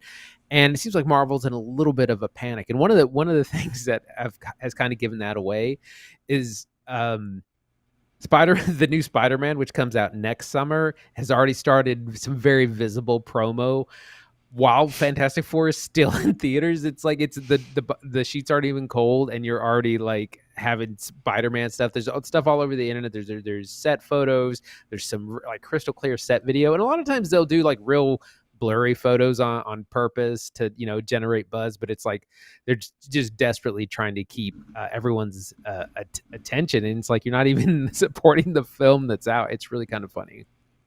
And it seems like Marvel's in a little bit of a panic. And one of the things that has kind of given that away is the new Spider-Man, which comes out next summer, has already started some very visible promo while Fantastic Four is still in theaters. It's like the sheets aren't even cold, and you're already like having Spider-Man stuff. There's stuff all over the internet. There's set photos. There's some like crystal clear set video, and a lot of times they'll do like real blurry photos on purpose to generate buzz. But it's like they're just desperately trying to keep everyone's attention, and it's like you're not even supporting the film that's out. It's really kind of funny.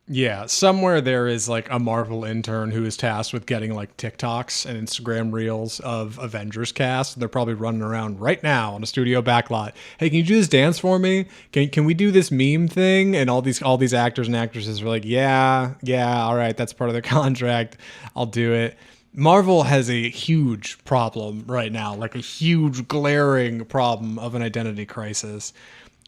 Yeah, somewhere there is like a Marvel intern who is tasked with getting like TikToks and Instagram reels of Avengers cast. They're probably running around right now on a studio backlot. Hey, can you do this dance for me? Can we do this meme thing? And all these actors and actresses are like, yeah, all right, that's part of the contract. I'll do it. Marvel has a huge problem right now, like a huge glaring problem of an identity crisis.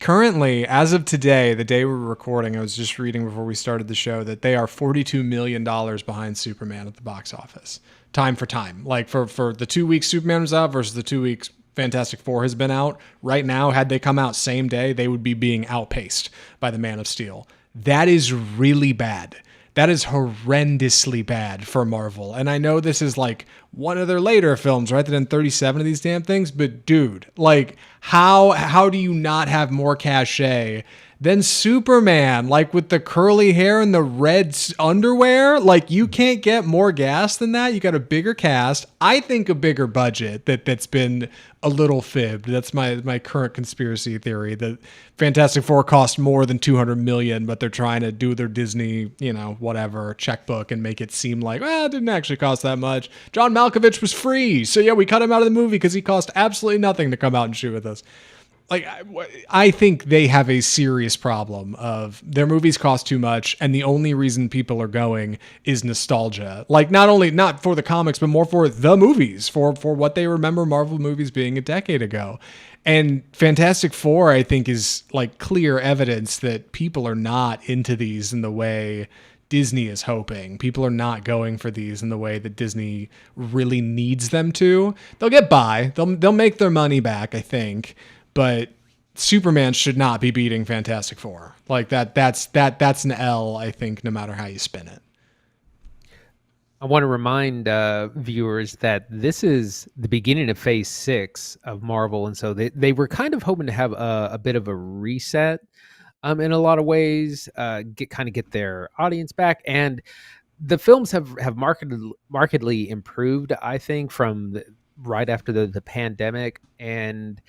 Currently, as of today, the day we're recording, I was just reading before we started the show that they are $42 million behind Superman at the box office. Time for time. Like for the 2 weeks Superman was out versus the 2 weeks Fantastic Four has been out. Right now, had they come out same day, they would be being outpaced by the Man of Steel. That is really bad. That is horrendously bad for Marvel. And I know this is like one of their later films, right? They've done 37 of these damn things. But dude, like how do you not have more cachet than Superman? Like with the curly hair and the red underwear, like you can't get more gas than that. You got a bigger cast. I think a bigger budget that's been a little fibbed. That's my current conspiracy theory that Fantastic Four cost more than $200 million, but they're trying to do their Disney, whatever checkbook and make it seem like, well, it didn't actually cost that much. John Malkovich was free. So yeah, we cut him out of the movie because he cost absolutely nothing to come out and shoot with us. Like, I think they have a serious problem of their movies cost too much, and the only reason people are going is nostalgia. Like, not for the comics, but more for the movies, for what they remember Marvel movies being a decade ago. And Fantastic Four, I think, is like clear evidence that people are not into these in the way Disney is hoping. People are not going for these in the way that Disney really needs them to. They'll get by. They'll make their money back, I think. But Superman should not be beating Fantastic Four. Like that's an L, I think, no matter how you spin it. I want to remind viewers that this is the beginning of Phase 6 of Marvel, and so they were kind of hoping to have a bit of a reset in a lot of ways, get their audience back, and the films have markedly improved, I think, from right after the pandemic, and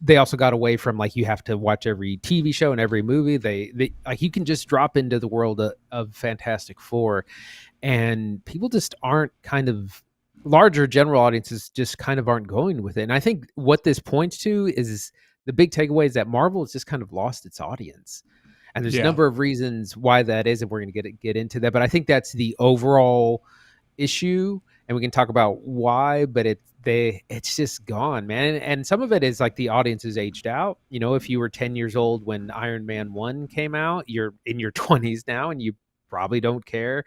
they also got away from like you have to watch every TV show and every movie. They like you can just drop into the world of Fantastic Four, and people just aren't kind of larger general audiences just kind of aren't going with it. And I think what this points to is the big takeaway is that Marvel has just kind of lost its audience. And there's a number of reasons why that is, and we're going to get into that. But I think that's the overall issue, and we can talk about why. But it's just gone, man. And some of it is like the audience is aged out. You know, if you were 10 years old when Iron Man 1 came out, you're in your 20s now, and you probably don't care.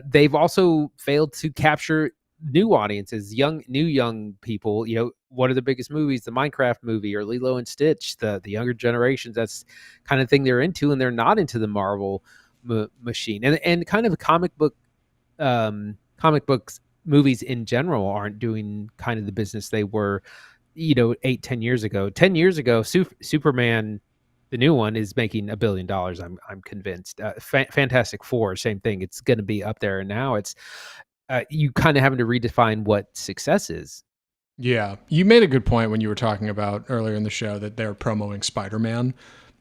They've also failed to capture new audiences, new young people. You know, what are the biggest movies? The Minecraft movie or Lilo and Stitch. The younger generations, that's kind of thing they're into, and they're not into the Marvel machine. And kind of comic books movies in general aren't doing kind of the business they were, 8-10 years ago. 10 years ago, Superman, the new one, is making $1 billion. I'm convinced. Fantastic Four, same thing. It's going to be up there. And now it's you kind of having to redefine what success is. Yeah, you made a good point when you were talking about earlier in the show that they're promoting Spider-Man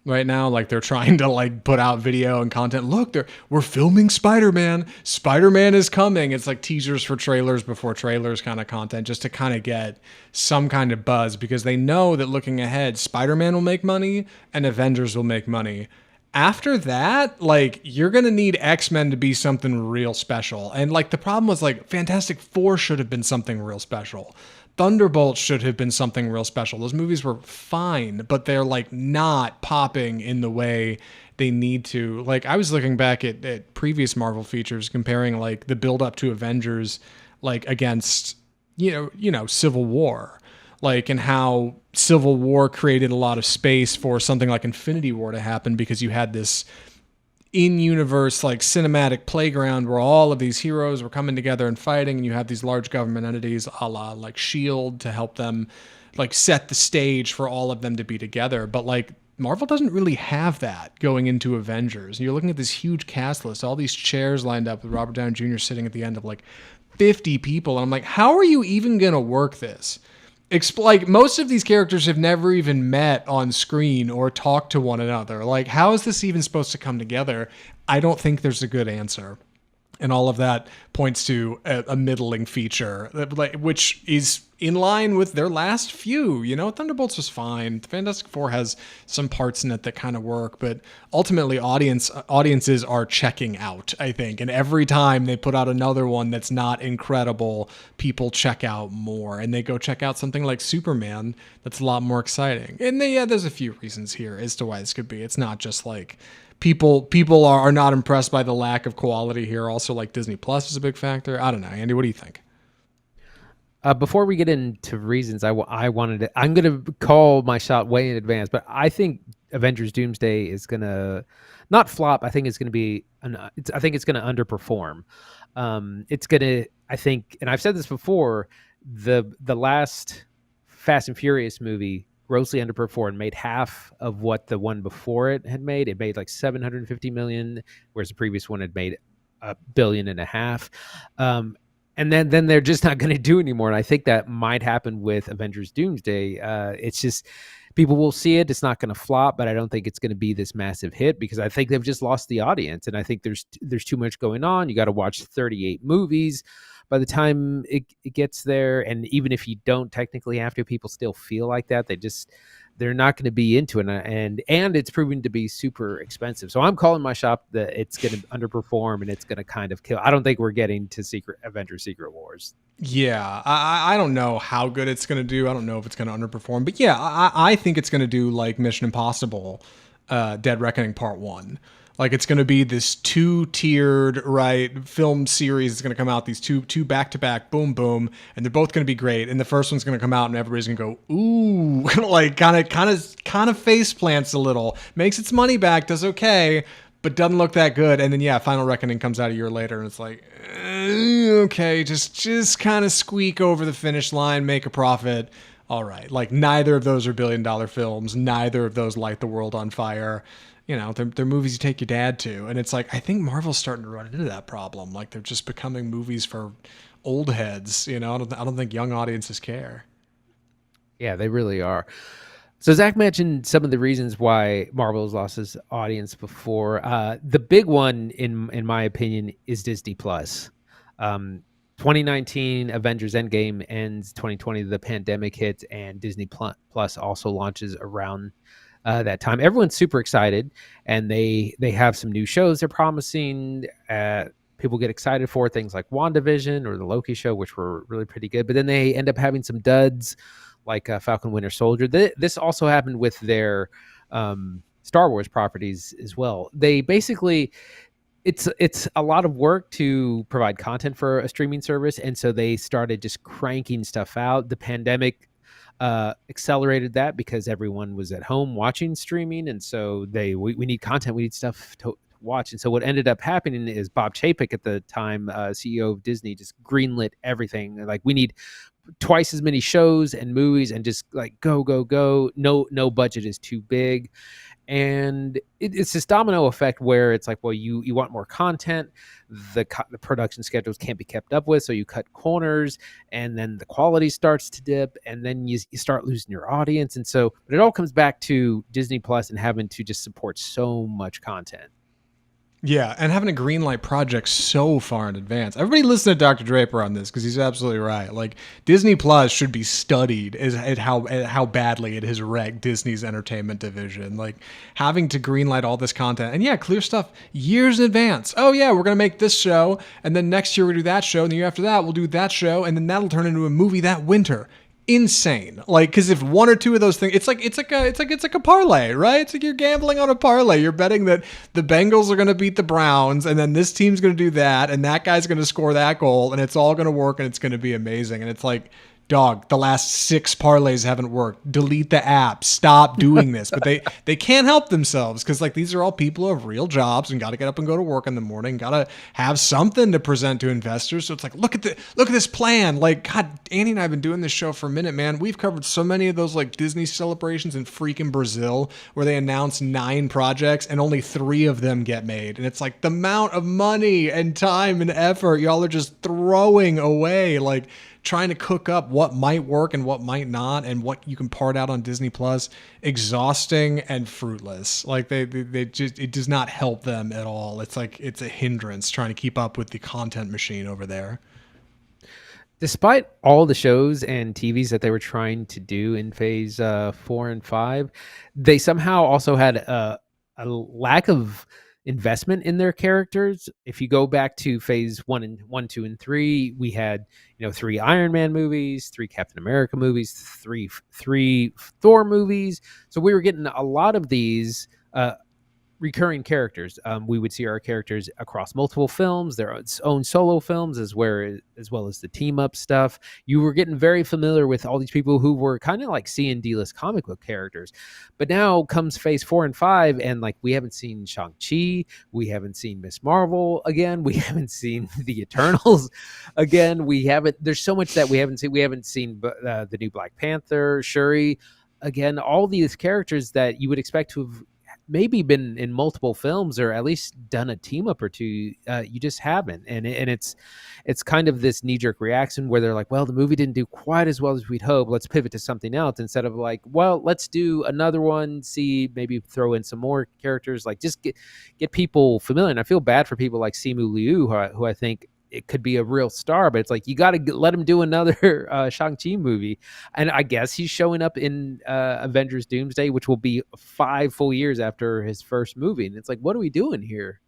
right now. Like they're trying to like put out video and content. Look, we're filming Spider-Man. Spider-Man is coming. It's like teasers for trailers before trailers kind of content, just to kind of get some kind of buzz, because they know that looking ahead, Spider-Man will make money and Avengers will make money. After that, like, you're going to need X-Men to be something real special. And like the problem was like Fantastic Four should have been something real special. Thunderbolts should have been something real special. Those movies were fine, but they're like not popping in the way they need to. Like I was looking back at previous Marvel features, comparing like the build up to Avengers, like against, Civil War, like, and how Civil War created a lot of space for something like Infinity War to happen, because you had this in-universe like cinematic playground where all of these heroes were coming together and fighting, and you have these large government entities a la like S.H.I.E.L.D. to help them like set the stage for all of them to be together. But like Marvel doesn't really have that going into Avengers. You're looking at this huge cast list, all these chairs lined up with Robert Downey Jr. sitting at the end of like 50 people, and I'm like, how are you even gonna work this? Like most of these characters have never even met on screen or talked to one another. Like, how is this even supposed to come together? I don't think there's a good answer. And all of that points to a middling feature, which is in line with their last few. Thunderbolts was fine. Fantastic Four has some parts in it that kind of work, but ultimately audiences are checking out, I think. And every time they put out another one that's not incredible, people check out more, and they go check out something like Superman that's a lot more exciting. And there's a few reasons here as to why this could be. It's not just like people are not impressed by the lack of quality here. Also, like Disney Plus is a big factor. I don't know, Andy, what do you think? Before we get into reasons, I'm going to call my shot way in advance, but I think Avengers Doomsday is going to not flop. I think it's going to be, I think it's going to underperform. It's going to, I think, and I've said this before, the last Fast and Furious movie grossly underperformed, made half of what the one before it had made. It made like $750 million, whereas the previous one had made $1.5 billion. And then they're just not going to do anymore. And I think that might happen with Avengers Doomsday. It's just people will see it. It's not going to flop, but I don't think it's going to be this massive hit, because I think they've just lost the audience. And I think there's too much going on. You got to watch 38 movies by the time it gets there. And even if you don't technically have to, people still feel like that. They're not going to be into it, and it's proven to be super expensive. So I'm calling my shot that it's going to underperform, and it's going to kind of kill. I don't think we're getting to Avengers Secret Wars. Yeah, I don't know how good it's going to do. I don't know if it's going to underperform, but yeah, I think it's going to do like Mission Impossible, Dead Reckoning Part 1, Like it's going to be this two-tiered, right, film series that's going to come out, these two back-to-back, boom, boom, and they're both going to be great. And the first one's going to come out and everybody's going to go, ooh, like kind of face plants a little, makes its money back, does okay, but doesn't look that good. And then yeah, Final Reckoning comes out a year later and it's like, okay, just kind of squeak over the finish line, make a profit. All right. Like neither of those are billion-dollar films. Neither of those light the world on fire. You know, they're movies you take your dad to. And it's like, I think Marvel's starting to run into that problem. Like they're just becoming movies for old heads. You know, I don't think young audiences care. Yeah, they really are. So Zach mentioned some of the reasons why Marvel's lost its audience before. The big one, in my opinion, is Disney Plus. 2019 Avengers Endgame ends. 2020 the pandemic hits, and Disney Plus also launches around that time. Everyone's super excited, and they have some new shows they're promising. People get excited for things like WandaVision or the Loki show, which were really pretty good. But then they end up having some duds like Falcon Winter Soldier. This also happened with their Star Wars properties as well. They basically, it's a lot of work to provide content for a streaming service, and so they started just cranking stuff out. The pandemic accelerated that because everyone was at home watching streaming, and so we need content, we need stuff to watch. And so what ended up happening is Bob Chapek at the time, CEO of Disney, just greenlit everything. Like, we need twice as many shows and movies, and just like go. No budget is too big. And it's this domino effect where it's like, well, you want more content, the production schedules can't be kept up with, so you cut corners, and then the quality starts to dip, and then you start losing your audience. And so, but it all comes back to Disney Plus and having to just support so much content. Yeah, and having a green light project so far in advance. Everybody listen to Dr. Draper on this because he's absolutely right. Like, Disney Plus should be studied at how badly it has wrecked Disney's entertainment division. Like, having to green light all this content and yeah, clear stuff years in advance. Oh yeah, we're gonna make this show, and then next year we'll do that show, and the year after that we'll do that show, and then that'll turn into a movie that winter. Insane. Like, because if one or two of those things, it's like a parlay, right? It's like you're gambling on a parlay. You're betting that the Bengals are going to beat the Browns, and then this team's going to do that, and that guy's going to score that goal, and it's all going to work, and it's going to be amazing. And it's like, dog, the last 6 parlays haven't worked. Delete the app. Stop doing this. But they can't help themselves because, like, these are all people who have real jobs and got to get up and go to work in the morning. Got to have something to present to investors. So it's like, look at this plan. Like, God, Andy and I have been doing this show for a minute, man. We've covered so many of those like Disney celebrations in freaking Brazil where they announce 9 projects and only 3 of them get made. And it's like the amount of money and time and effort y'all are just throwing away. Like, trying to cook up what might work and what might not, and what you can part out on Disney Plus, exhausting and fruitless. Like they just, it does not help them at all. It's like, it's a hindrance trying to keep up with the content machine over there. Despite all the shows and TVs that they were trying to do in phase 4 and 5, they somehow also had a lack of investment in their characters. If you go back to phase 1, 2, and 3, we had 3 Iron Man movies, 3 Captain America movies, 3 Thor movies. So we were getting a lot of these recurring characters. We would see our characters across multiple films, their own solo films, as well as the team up stuff. You were getting very familiar with all these people who were kind of like C and D-list comic book characters. But now comes phase 4 and 5, and like, we haven't seen Shang-Chi, we haven't seen Miss Marvel again, we haven't seen the Eternals again. There's so much that we haven't seen. We haven't seen the new Black Panther, Shuri. Again, all these characters that you would expect to have maybe been in multiple films or at least done a team up or two, you just haven't. And it's kind of this knee-jerk reaction where they're like, well, the movie didn't do quite as well as we'd hope, let's pivot to something else, instead of like, well, let's do another one, see, maybe throw in some more characters, like just get people familiar. And I feel bad for people like Simu Liu, who I think it could be a real star, but it's like, you got to let him do another Shang-Chi movie. And I guess he's showing up in Avengers Doomsday, which will be 5 full years after his first movie. And it's like, what are we doing here?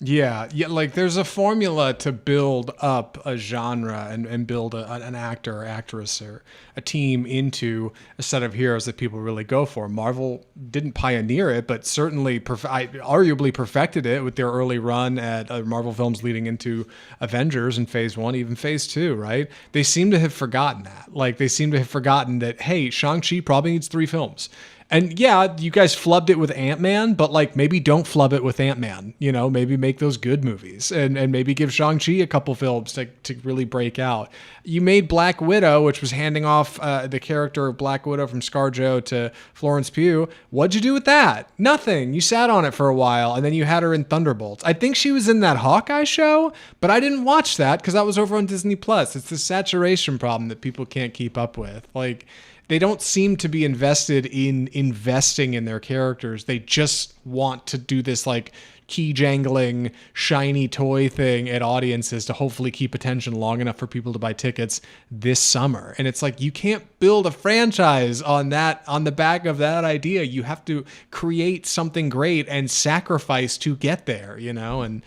Yeah, yeah, like there's a formula to build up a genre and build an actor or actress or a team into a set of heroes that people really go for. Marvel didn't pioneer it, but certainly arguably perfected it with their early run at Marvel films leading into Avengers in Phase 1, even Phase 2, right? They seem to have forgotten that. Like they seem to have forgotten that, hey, Shang-Chi probably needs 3 films. And yeah, you guys flubbed it with Ant-Man, but like maybe don't flub it with Ant-Man. You know, maybe make those good movies and maybe give Shang-Chi a couple films to really break out. You made Black Widow, which was handing off the character of Black Widow from ScarJo to Florence Pugh. What'd you do with that? Nothing. You sat on it for a while and then you had her in Thunderbolts. I think she was in that Hawkeye show, but I didn't watch that because that was over on Disney Plus. It's the saturation problem that people can't keep up with. Like, they don't seem to be invested in investing in their characters. They just want to do this like key jangling, shiny toy thing at audiences to hopefully keep attention long enough for people to buy tickets this summer. And it's like, you can't build a franchise on the back of that idea. You have to create something great and sacrifice to get there, you know? And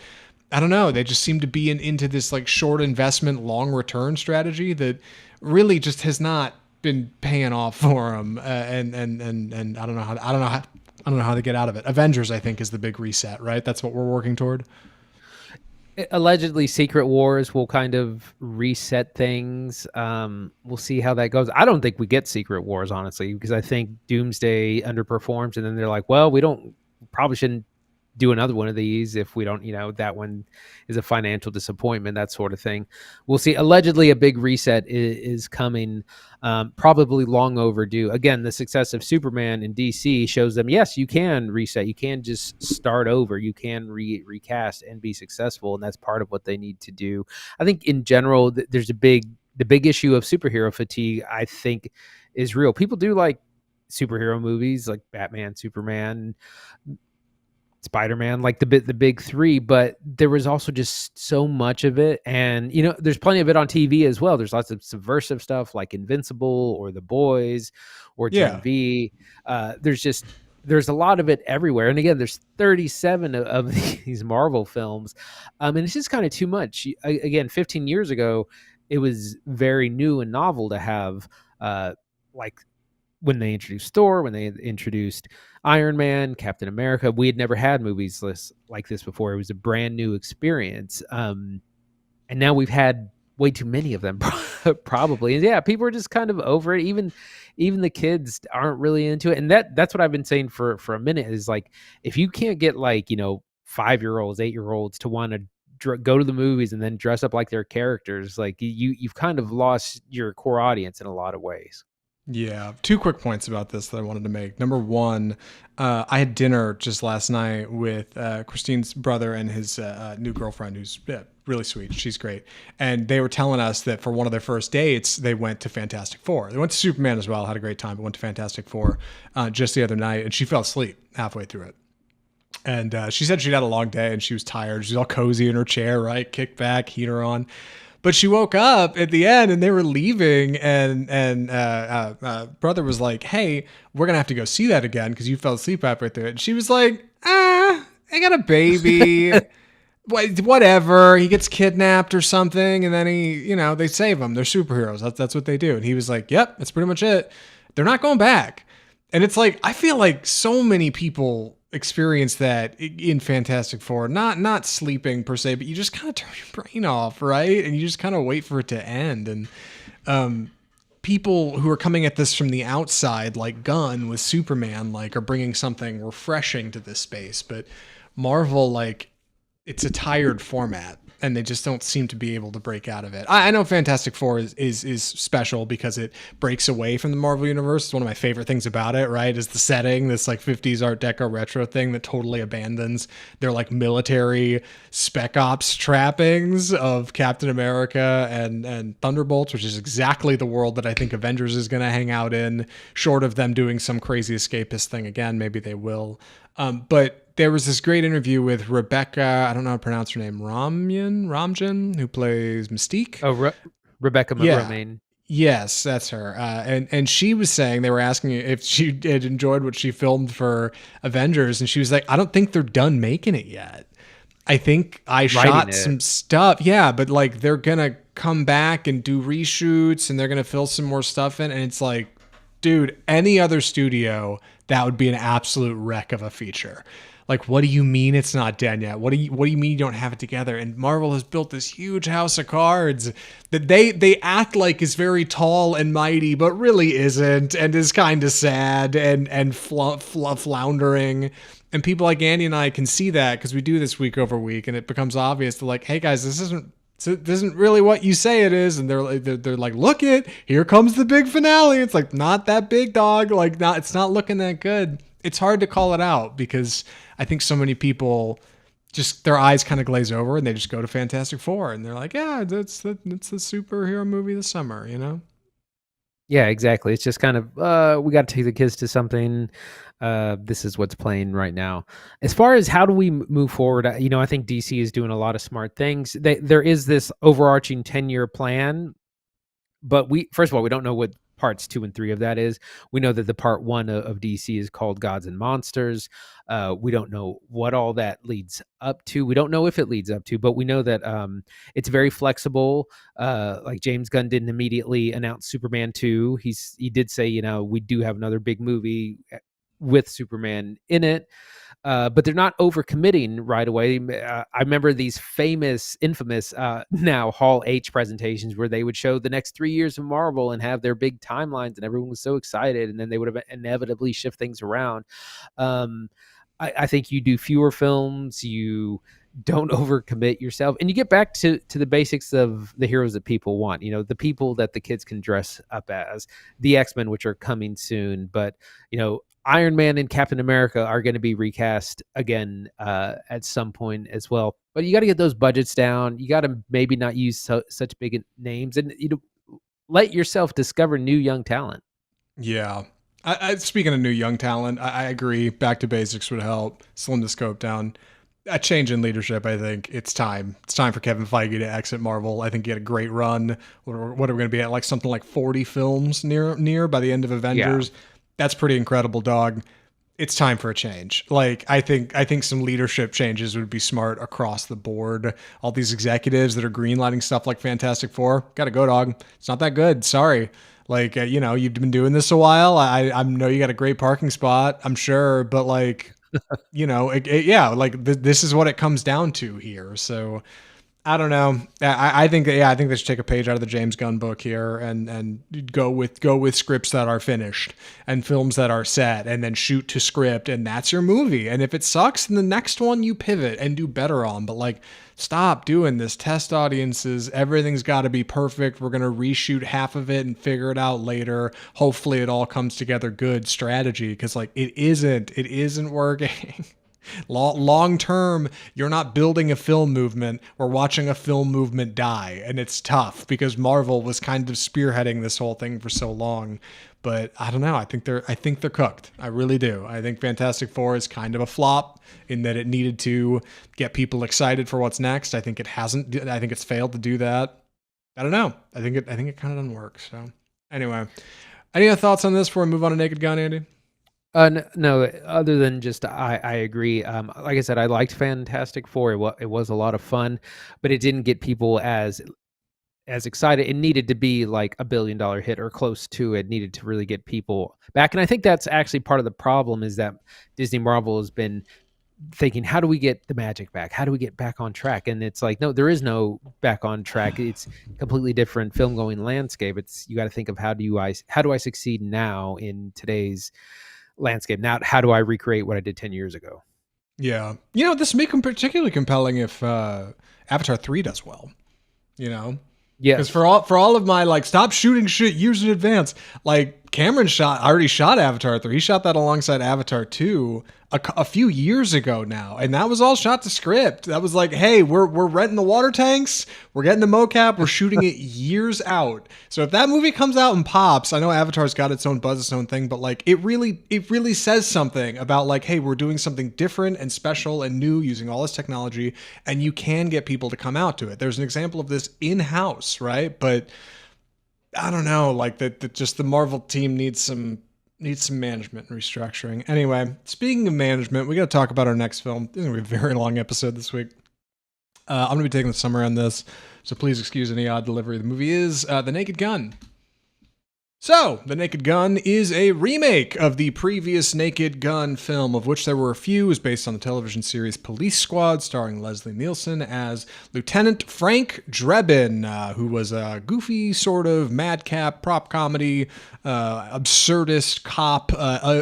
I don't know, they just seem to be into this like short investment, long return strategy that really just has not been paying off for them, and I don't know how to get out of it. Avengers, I think, is the big reset, right? That's what we're working toward. Allegedly, Secret Wars will kind of reset things. We'll see how that goes. I don't think we get Secret Wars, honestly, because I think Doomsday underperforms, and then they're like, well, probably shouldn't do another one of these if we don't, that one is a financial disappointment, that sort of thing. We'll see. Allegedly, a big reset is coming, probably long overdue. Again, the success of Superman in DC shows them, yes, you can reset. You can just start over. You can recast and be successful, and that's part of what they need to do. I think in general, there's the big issue of superhero fatigue, I think, is real. People do like superhero movies like Batman, Superman, Spider-Man, like the big 3, but there was also just so much of it. And, there's plenty of it on TV as well. There's lots of subversive stuff like Invincible or The Boys or Gen V. There's a lot of it everywhere. And again, there's 37 of these Marvel films. And it's just kind of too much. Again, 15 years ago, it was very new and novel to have, like when they introduced Thor, when they introduced Iron Man, Captain America, we had never had movies like this before. It was a brand new experience. And now we've had way too many of them, probably. And yeah, people are just kind of over it. Even the kids aren't really into it. And that's what I've been saying for a minute is like, if you can't get 5-year-olds, 8-year-olds to want to go to the movies and then dress up like their characters, like you've kind of lost your core audience in a lot of ways. Yeah. 2 quick points about this that I wanted to make. Number 1, I had dinner just last night with Christine's brother and his new girlfriend, who's really sweet. She's great. And they were telling us that for one of their first dates, they went to Fantastic Four. They went to Superman as well, had a great time, but went to Fantastic Four just the other night, and she fell asleep halfway through it. And she said she'd had a long day and she was tired. She's all cozy in her chair, right? Kicked back, heater on. But she woke up at the end and they were leaving, and brother was like, hey, we're going to have to go see that again because you fell asleep halfway through it. And she was like, I got a baby. Whatever. He gets kidnapped or something, and then they save him. They're superheroes. That's what they do. And he was like, yep, that's pretty much it. They're not going back. And it's like, I feel like so many people experience that in Fantastic Four, not sleeping per se, but you just kind of turn your brain off, right? And you just kind of wait for it to end. And people who are coming at this from the outside, like Gunn with Superman, like are bringing something refreshing to this space. But Marvel, like, it's a tired format, and they just don't seem to be able to break out of it. I know Fantastic Four is special because it breaks away from the Marvel Universe. It's one of my favorite things about it, right? Is the setting, this like 50s Art Deco retro thing that totally abandons their like military spec ops trappings of Captain America and Thunderbolts, which is exactly the world that I think Avengers is going to hang out in, short of them doing some crazy escapist thing again. Maybe they will. But there was this great interview with Rebecca, I don't know how to pronounce her name, Ramjan, who plays Mystique. Oh, Rebecca Romaine. Yes, that's her. And she was saying, they were asking if she had enjoyed what she filmed for Avengers, and she was like, I don't think they're done making it yet. I think I Writing shot it. some stuff. Yeah, but like they're gonna come back and do reshoots and they're gonna fill some more stuff in. And it's like, dude, any other studio, that would be an absolute wreck of a feature. Like, what do you mean it's not done yet? What do you mean you don't have it together? And Marvel has built this huge house of cards that they act like is very tall and mighty, but really isn't, and is kind of sad and floundering. And people like Andy and I can see that because we do this week over week, and it becomes obvious to like, hey guys, this isn't really what you say it is. And they're like, look it, here comes the big finale. It's like, not that big, dog. Like, it's not looking that good. It's hard to call it out because I think so many people just their eyes kind of glaze over and they just go to Fantastic Four and they're like, yeah, it's the superhero movie this summer, you know? Yeah, exactly. It's just kind of we got to take the kids to something. This is what's playing right now. As far as how do we move forward, I think DC is doing a lot of smart things. There is this overarching 10-year plan, but first of all, we don't know what parts 2 and 3 of that is. We know that the part 1 of DC is called Gods and Monsters. We don't know what all that leads up to. We don't know if it leads up to, but we know that it's very flexible. Like James Gunn didn't immediately announce Superman 2. He did say, we do have another big movie with Superman in it. But they're not overcommitting right away. I remember these infamous now Hall H presentations where they would show the next 3 years of Marvel and have their big timelines, and everyone was so excited, and then they would have inevitably shift things around. I think you do fewer films, you don't overcommit yourself, and you get back to the basics of the heroes that people want. The people that the kids can dress up as, the X-Men, which are coming soon, but Iron Man and Captain America are going to be recast again at some point as well. But you got to get those budgets down. You got to maybe not use such big names, and let yourself discover new young talent. Yeah. Speaking of new young talent, I agree. Back to basics would help. Slim the scope down. A change in leadership, I think. It's time. It's time for Kevin Feige to exit Marvel. I think he had a great run. What are we going to be at? Like something like 40 films near by the end of Avengers. Yeah. That's pretty incredible, dog. It's time for a change. Like, I think some leadership changes would be smart across the board. All these executives that are greenlighting stuff like Fantastic Four, gotta go, dog. It's not that good. Sorry. Like, you've been doing this a while. I know you got a great parking spot, I'm sure, but like, this is what it comes down to here. So I don't know. I think they should take a page out of the James Gunn book here and go with scripts that are finished and films that are set, and then shoot to script, and that's your movie. And if it sucks, then the next one you pivot and do better on. But like, stop doing this. Test audiences. Everything's got to be perfect. We're gonna reshoot half of it and figure it out later. Hopefully, it all comes together good strategy, because like it isn't working. Long term, you're not building a film movement. We're watching a film movement die, and it's tough because Marvel was kind of spearheading this whole thing for so long. But I don't know. I think they're cooked. I really do. I think Fantastic Four is kind of a flop in that it needed to get people excited for what's next. I think it hasn't. I think it's failed to do that. I don't know. I think it kind of doesn't work. So anyway, any other thoughts on this before we move on to Naked Gun, Andy? No, other than just I agree. Like I said, I liked Fantastic Four. It was a lot of fun, but it didn't get people as excited. It needed to be like $1 billion hit or close to it. Needed to really get people back. And I think that's actually part of the problem, is that Disney Marvel has been thinking, how do we get the magic back? How do we get back on track? And it's like, no, there is no back on track. It's a completely different film going landscape. You got to think of how do I succeed now in today's landscape. Now, how do I recreate what I did 10 years ago? Yeah. This may be particularly compelling if Avatar 3 does well. Yeah. Because for all of my like, stop shooting shit years in advance, like Cameron already shot Avatar 3. He shot that alongside Avatar 2 a few years ago now, and that was all shot to script. That was like, hey, we're renting the water tanks, we're getting the mocap, we're shooting it years out. So if that movie comes out and pops, I know Avatar's got its own buzz, its own thing, but like it really says something about like, hey, we're doing something different and special and new using all this technology, and you can get people to come out to it. There's an example of this in-house, right? But I don't know, like just the Marvel team needs some management and restructuring. Anyway, speaking of management, we got to talk about our next film. This is going to be a very long episode this week. I'm going to be taking the summer on this, so please excuse any odd delivery. The movie is The Naked Gun. So, The Naked Gun is a remake of the previous Naked Gun film, of which there were a few. It was based on the television series Police Squad, starring Leslie Nielsen as Lieutenant Frank Drebin, who was a goofy sort of madcap prop comedy, absurdist cop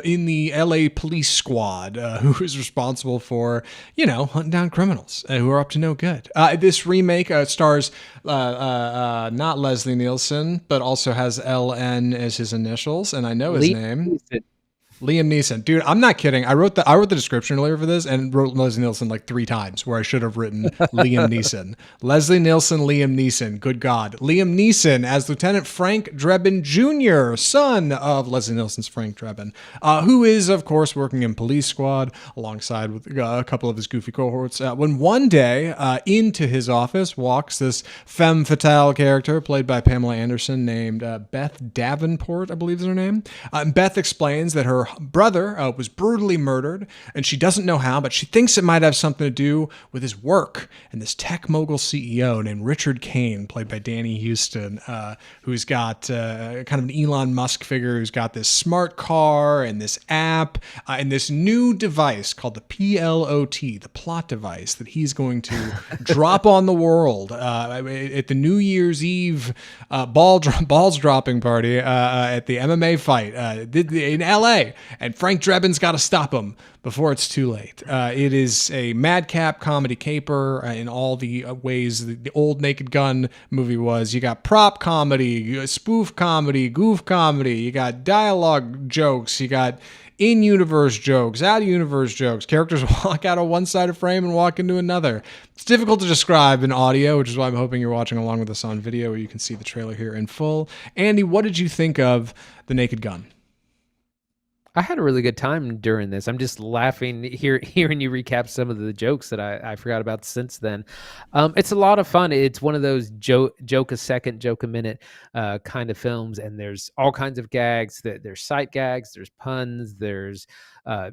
in the LA Police Squad, who is responsible for, hunting down criminals who are up to no good. This remake stars not Leslie Nielsen, but also has LN as his initials, and I know his name. Liam Neeson. Dude, I'm not kidding. I wrote the description earlier for this and wrote Leslie Nielsen like 3 times where I should have written Liam Neeson. Leslie Nielsen, Liam Neeson. Good God. Liam Neeson as Lieutenant Frank Drebin Jr., son of Leslie Nielsen's Frank Drebin, who is, of course, working in Police Squad alongside with a couple of his goofy cohorts. When one day into his office walks this femme fatale character played by Pamela Anderson named Beth Davenport, I believe is her name. Beth explains that her brother was brutally murdered, and she doesn't know how, but she thinks it might have something to do with his work. And this tech mogul CEO named Richard Kane, played by Danny Huston, who's got kind of an Elon Musk figure, who's got this smart car and this app and this new device called the PLOT, the plot device that he's going to drop on the world at the New Year's Eve balls dropping party at the MMA fight in LA. And Frank Drebin's got to stop him before it's too late. It is a madcap comedy caper in all the ways the old Naked Gun movie was. You got prop comedy, spoof comedy, goof comedy. You got dialogue jokes. You got in-universe jokes, out-of-universe jokes. Characters walk out of one side of frame and walk into another. It's difficult to describe in audio, which is why I'm hoping you're watching along with us on video where you can see the trailer here in full. Andy, what did you think of The Naked Gun? I had a really good time during this. I'm just laughing hearing you recap some of the jokes that I forgot about since then. It's a lot of fun. It's one of those joke a second, joke a minute kind of films, and there's all kinds of gags. There's sight gags, there's puns, there's kind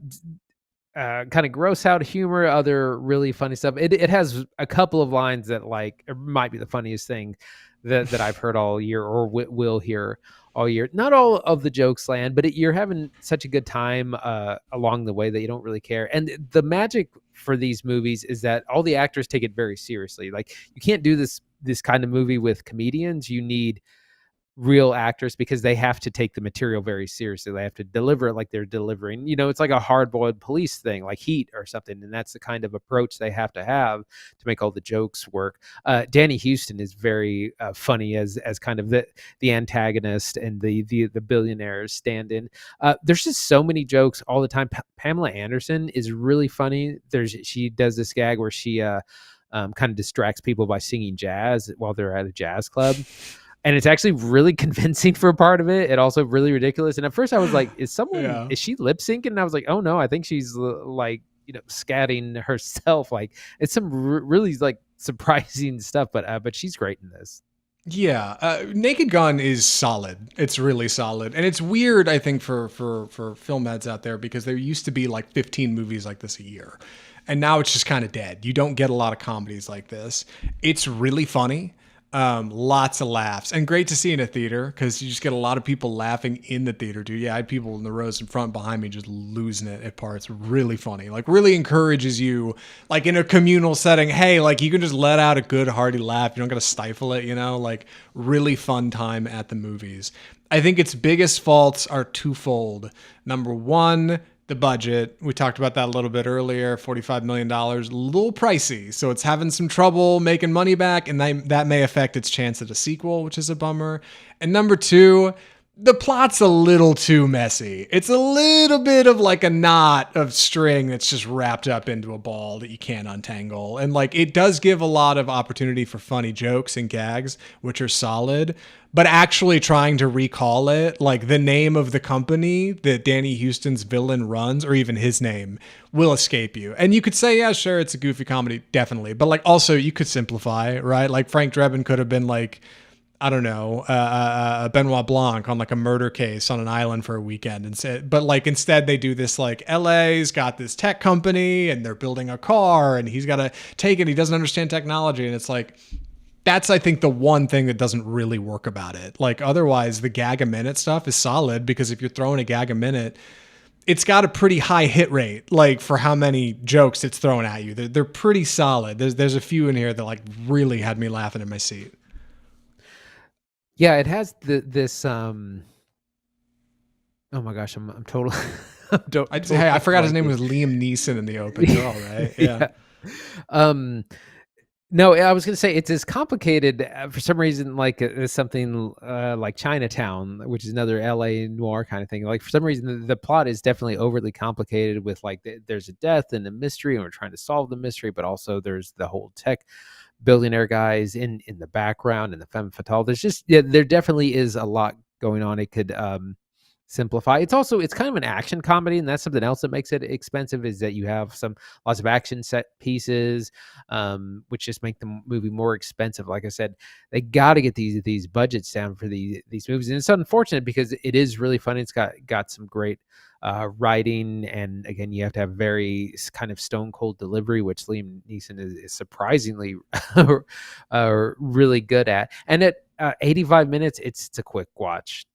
of gross out humor, other really funny stuff. It has a couple of lines that it might be the funniest thing that I've heard all year or will hear all year. Not all of the jokes land, but you're having such a good time along the way that you don't really care. And the magic for these movies is that all the actors take it very seriously. Like, you can't do this kind of movie with comedians. You need real actors because they have to take the material very seriously. They have to deliver it like they're delivering, it's like a hard-boiled police thing, like Heat or something. And that's the kind of approach they have to make all the jokes work. Danny Huston is very funny as kind of the antagonist and the billionaire's stand-in. There's just so many jokes all the time. Pamela Anderson is really funny. She does this gag where she kind of distracts people by singing jazz while they're at a jazz club. And it's actually really convincing for a part of it. It also really ridiculous. And at first I was like, is she lip syncing? And I was like, oh no, I think she's scatting herself. Like, it's some really surprising stuff, but she's great in this. Yeah, Naked Gun is solid. It's really solid. And it's weird, I think, for film heads out there, because there used to be 15 movies like this a year. And now it's just kind of dead. You don't get a lot of comedies like this. It's really funny. Lots of laughs, and great to see in a theater, because you just get a lot of people laughing in the theater too. Yeah, I had people in the rows in front behind me just losing it at parts. Really funny, really encourages you, in a communal setting. Hey, you can just let out a good hearty laugh. You don't gotta stifle it, really fun time at the movies. I think its biggest faults are twofold. Number one, the budget. We talked about that a little bit earlier. $45 million, a little pricey. So it's having some trouble making money back, and that may affect its chance at a sequel, which is a bummer. And number two, the plot's a little too messy. It's a little bit of a knot of string that's just wrapped up into a ball that you can't untangle. And it does give a lot of opportunity for funny jokes and gags, which are solid. But actually trying to recall it, the name of the company that Danny Huston's villain runs, or even his name, will escape you. And you could say, yeah, sure, it's a goofy comedy, definitely. But also you could simplify, right? Frank Drebin could have been I don't know, Benoit Blanc on like a murder case on an island for a weekend, and said, but like instead they do this like LA's got this tech company and they're building a car and he's got to take it. He doesn't understand technology, and it's like that's I think the one thing that doesn't really work about it. Like otherwise, the gag a minute stuff is solid because if you're throwing a gag a minute, it's got a pretty high hit rate, like for how many jokes it's throwing at you. They're pretty solid. There's a few in here that like really had me laughing in my seat. Yeah, it has this. Oh my gosh, I'm totally. Hey, I forgot his name was Liam Neeson in the open. You're all right. Yeah. Um, no, I was going to say it's as complicated for some reason, like something like Chinatown, which is another LA noir kind of thing. Like for some reason, the plot is definitely overly complicated with like there's a death and a mystery, and we're trying to solve the mystery, but also there's the whole tech billionaire guys in the background and the femme fatale. There's just there definitely is a lot going on. It could simplify. It's kind of an action comedy, and that's something else that makes it expensive is that you have lots of action set pieces, which just make the movie more expensive. Like I said, they got to get these budgets down for these movies, and it's unfortunate because it is really funny. It's got some great writing, and again, you have to have very kind of stone cold delivery, which Liam Neeson is surprisingly really good at. And at 85 minutes, it's a quick watch.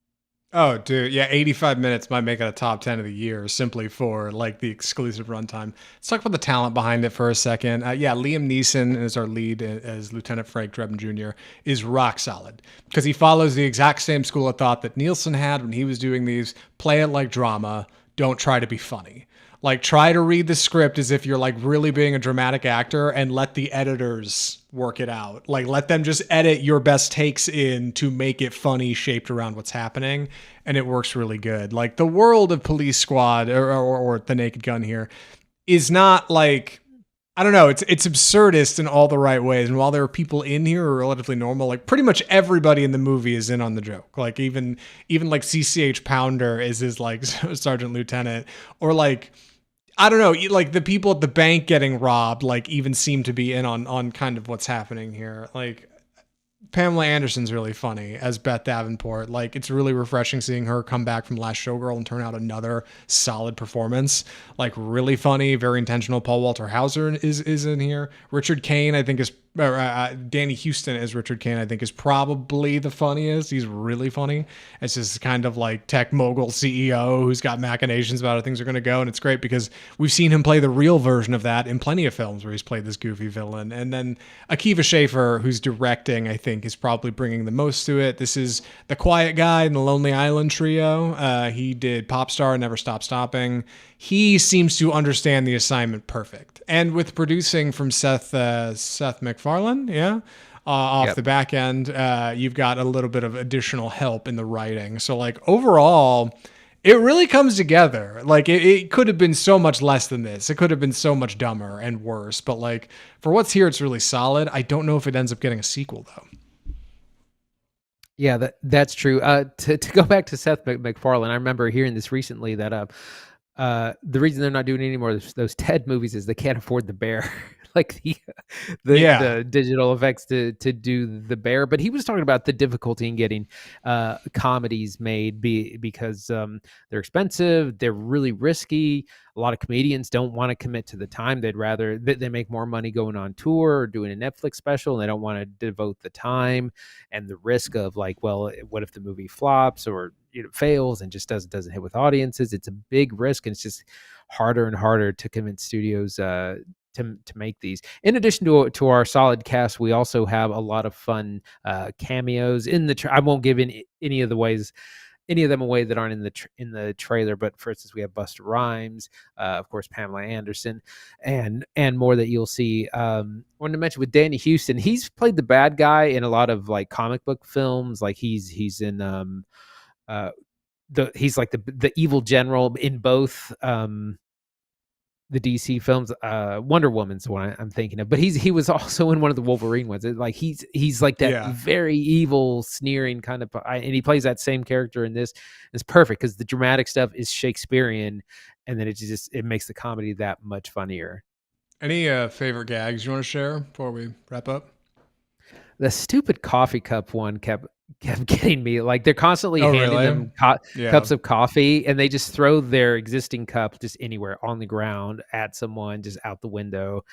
Oh, dude. Yeah, 85 minutes might make it a top 10 of the year simply for like the exclusive runtime. Let's talk about the talent behind it for a second. Yeah, Liam Neeson is our lead as Lieutenant Frank Drebin Jr. is rock solid because he follows the exact same school of thought that Nielsen had when he was doing these. Play it like drama. Don't try to be funny. Like try to read the script as if you're like really being a dramatic actor and let the editors work it out. Like let them just edit your best takes in to make it funny shaped around what's happening. And it works really good. Like the world of Police Squad or The Naked Gun here is not like, I don't know, it's absurdist in all the right ways. And while there are people in here who are relatively normal, like pretty much everybody in the movie is in on the joke. Like even like CCH Pounder is his like sergeant lieutenant, or like, I don't know, like the people at the bank getting robbed, like even seem to be in on kind of what's happening here. Like Pamela Anderson's really funny as Beth Davenport. Like it's really refreshing seeing her come back from Last Showgirl and turn out another solid performance. Like really funny, very intentional. Paul Walter Hauser is in here. Richard Kane, I think is Danny Huston as Richard Kane, I think is probably the funniest. He's really funny. It's just kind of like tech mogul CEO who's got machinations about how things are going to go. And it's great because we've seen him play the real version of that in plenty of films where he's played this goofy villain. And then Akiva Schaffer, who's directing, I think is probably bringing the most to it. This is the quiet guy in the Lonely Island trio. He did Popstar, Never Stop Stopping. He seems to understand the assignment perfect. And with producing from Seth MacFarlane, yeah, off the back end, you've got a little bit of additional help in the writing. So like overall, it really comes together. Like it could have been so much less than this. It could have been so much dumber and worse. But like for what's here, it's really solid. I don't know if it ends up getting a sequel though. Yeah, that's true. To go back to Seth MacFarlane, I remember hearing this recently that the reason they're not doing any more of those Ted movies is they can't afford the bear, like the digital effects to do the bear. But he was talking about the difficulty in getting comedies made because they're expensive, they're really risky. A lot of comedians don't want to commit to the time. They'd rather they make more money going on tour or doing a Netflix special, and they don't want to devote the time and the risk of like, well, what if the movie flops or fails and just doesn't hit with audiences. It's a big risk, and it's just harder and harder to convince studios to make these. In addition to our solid cast, we also have a lot of fun cameos in the I won't give any of them away that aren't in the trailer, but for instance, we have Busta Rhymes, of course, Pamela Anderson, and more that you'll see. I wanted to mention with Danny Huston, he's played the bad guy in a lot of like comic book films. Like he's in he's like the evil general in both the DC films. Wonder Woman's the one I'm thinking of, but he was also in one of the Wolverine ones. Like he's like that very evil, sneering kind of, and he plays that same character in this. It's perfect because the dramatic stuff is Shakespearean, and then it makes the comedy that much funnier. Any favorite gags you want to share before we wrap up? The stupid coffee cup one kept kept getting me. Like, they're constantly Oh, handing really? them Yeah. cups of coffee, and they just throw their existing cup just anywhere on the ground at someone, just out the window.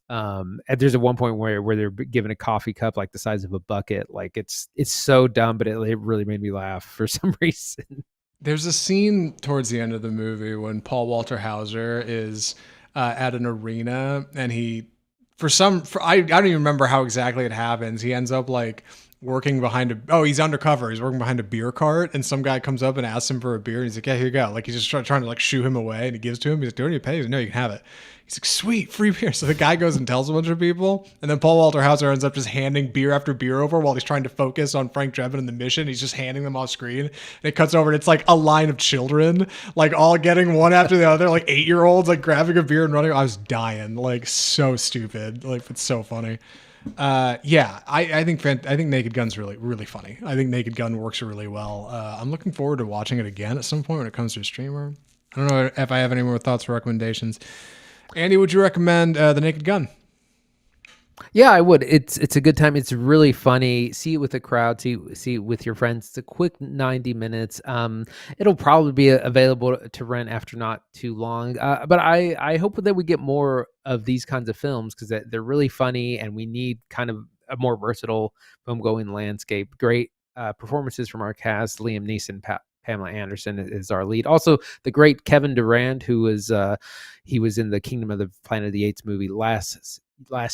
And there's at one point where they're given a coffee cup like the size of a bucket. Like, it's so dumb, but it really made me laugh for some reason. There's a scene towards the end of the movie when Paul Walter Hauser is at an arena, and I don't even remember how exactly it happens. He ends up like working behind he's undercover. He's working behind a beer cart, and some guy comes up and asks him for a beer. And he's like, yeah, here you go. Like, he's just trying to like shoo him away, and he gives to him. He's like, don't you pay? He's like, no, you can have it. He's like, sweet, free beer. So the guy goes and tells a bunch of people, and then Paul Walter Hauser ends up just handing beer after beer over while he's trying to focus on Frank Drebin and the mission. He's just handing them off screen, and it cuts over, and it's like a line of children, like all getting one after the other, like 8-year-olds, like grabbing a beer and running. I was dying, like so stupid. Like, it's so funny. I think Naked Gun's really funny. I think Naked Gun works really well. I'm looking forward to watching it again at some point when it comes to a streamer. I don't know if I have any more thoughts or recommendations. Andy, would you recommend The Naked Gun? Yeah, I would. It's a good time. It's really funny. See it with a crowd. See it with your friends. It's a quick 90 minutes. It'll probably be available to rent after not too long. But I hope that we get more of these kinds of films because they're really funny, and we need kind of a more versatile film-going landscape. Great performances from our cast. Liam Neeson, Pamela Anderson is our lead. Also, the great Kevin Durand, who was he was in the Kingdom of the Planet of the Apes movie last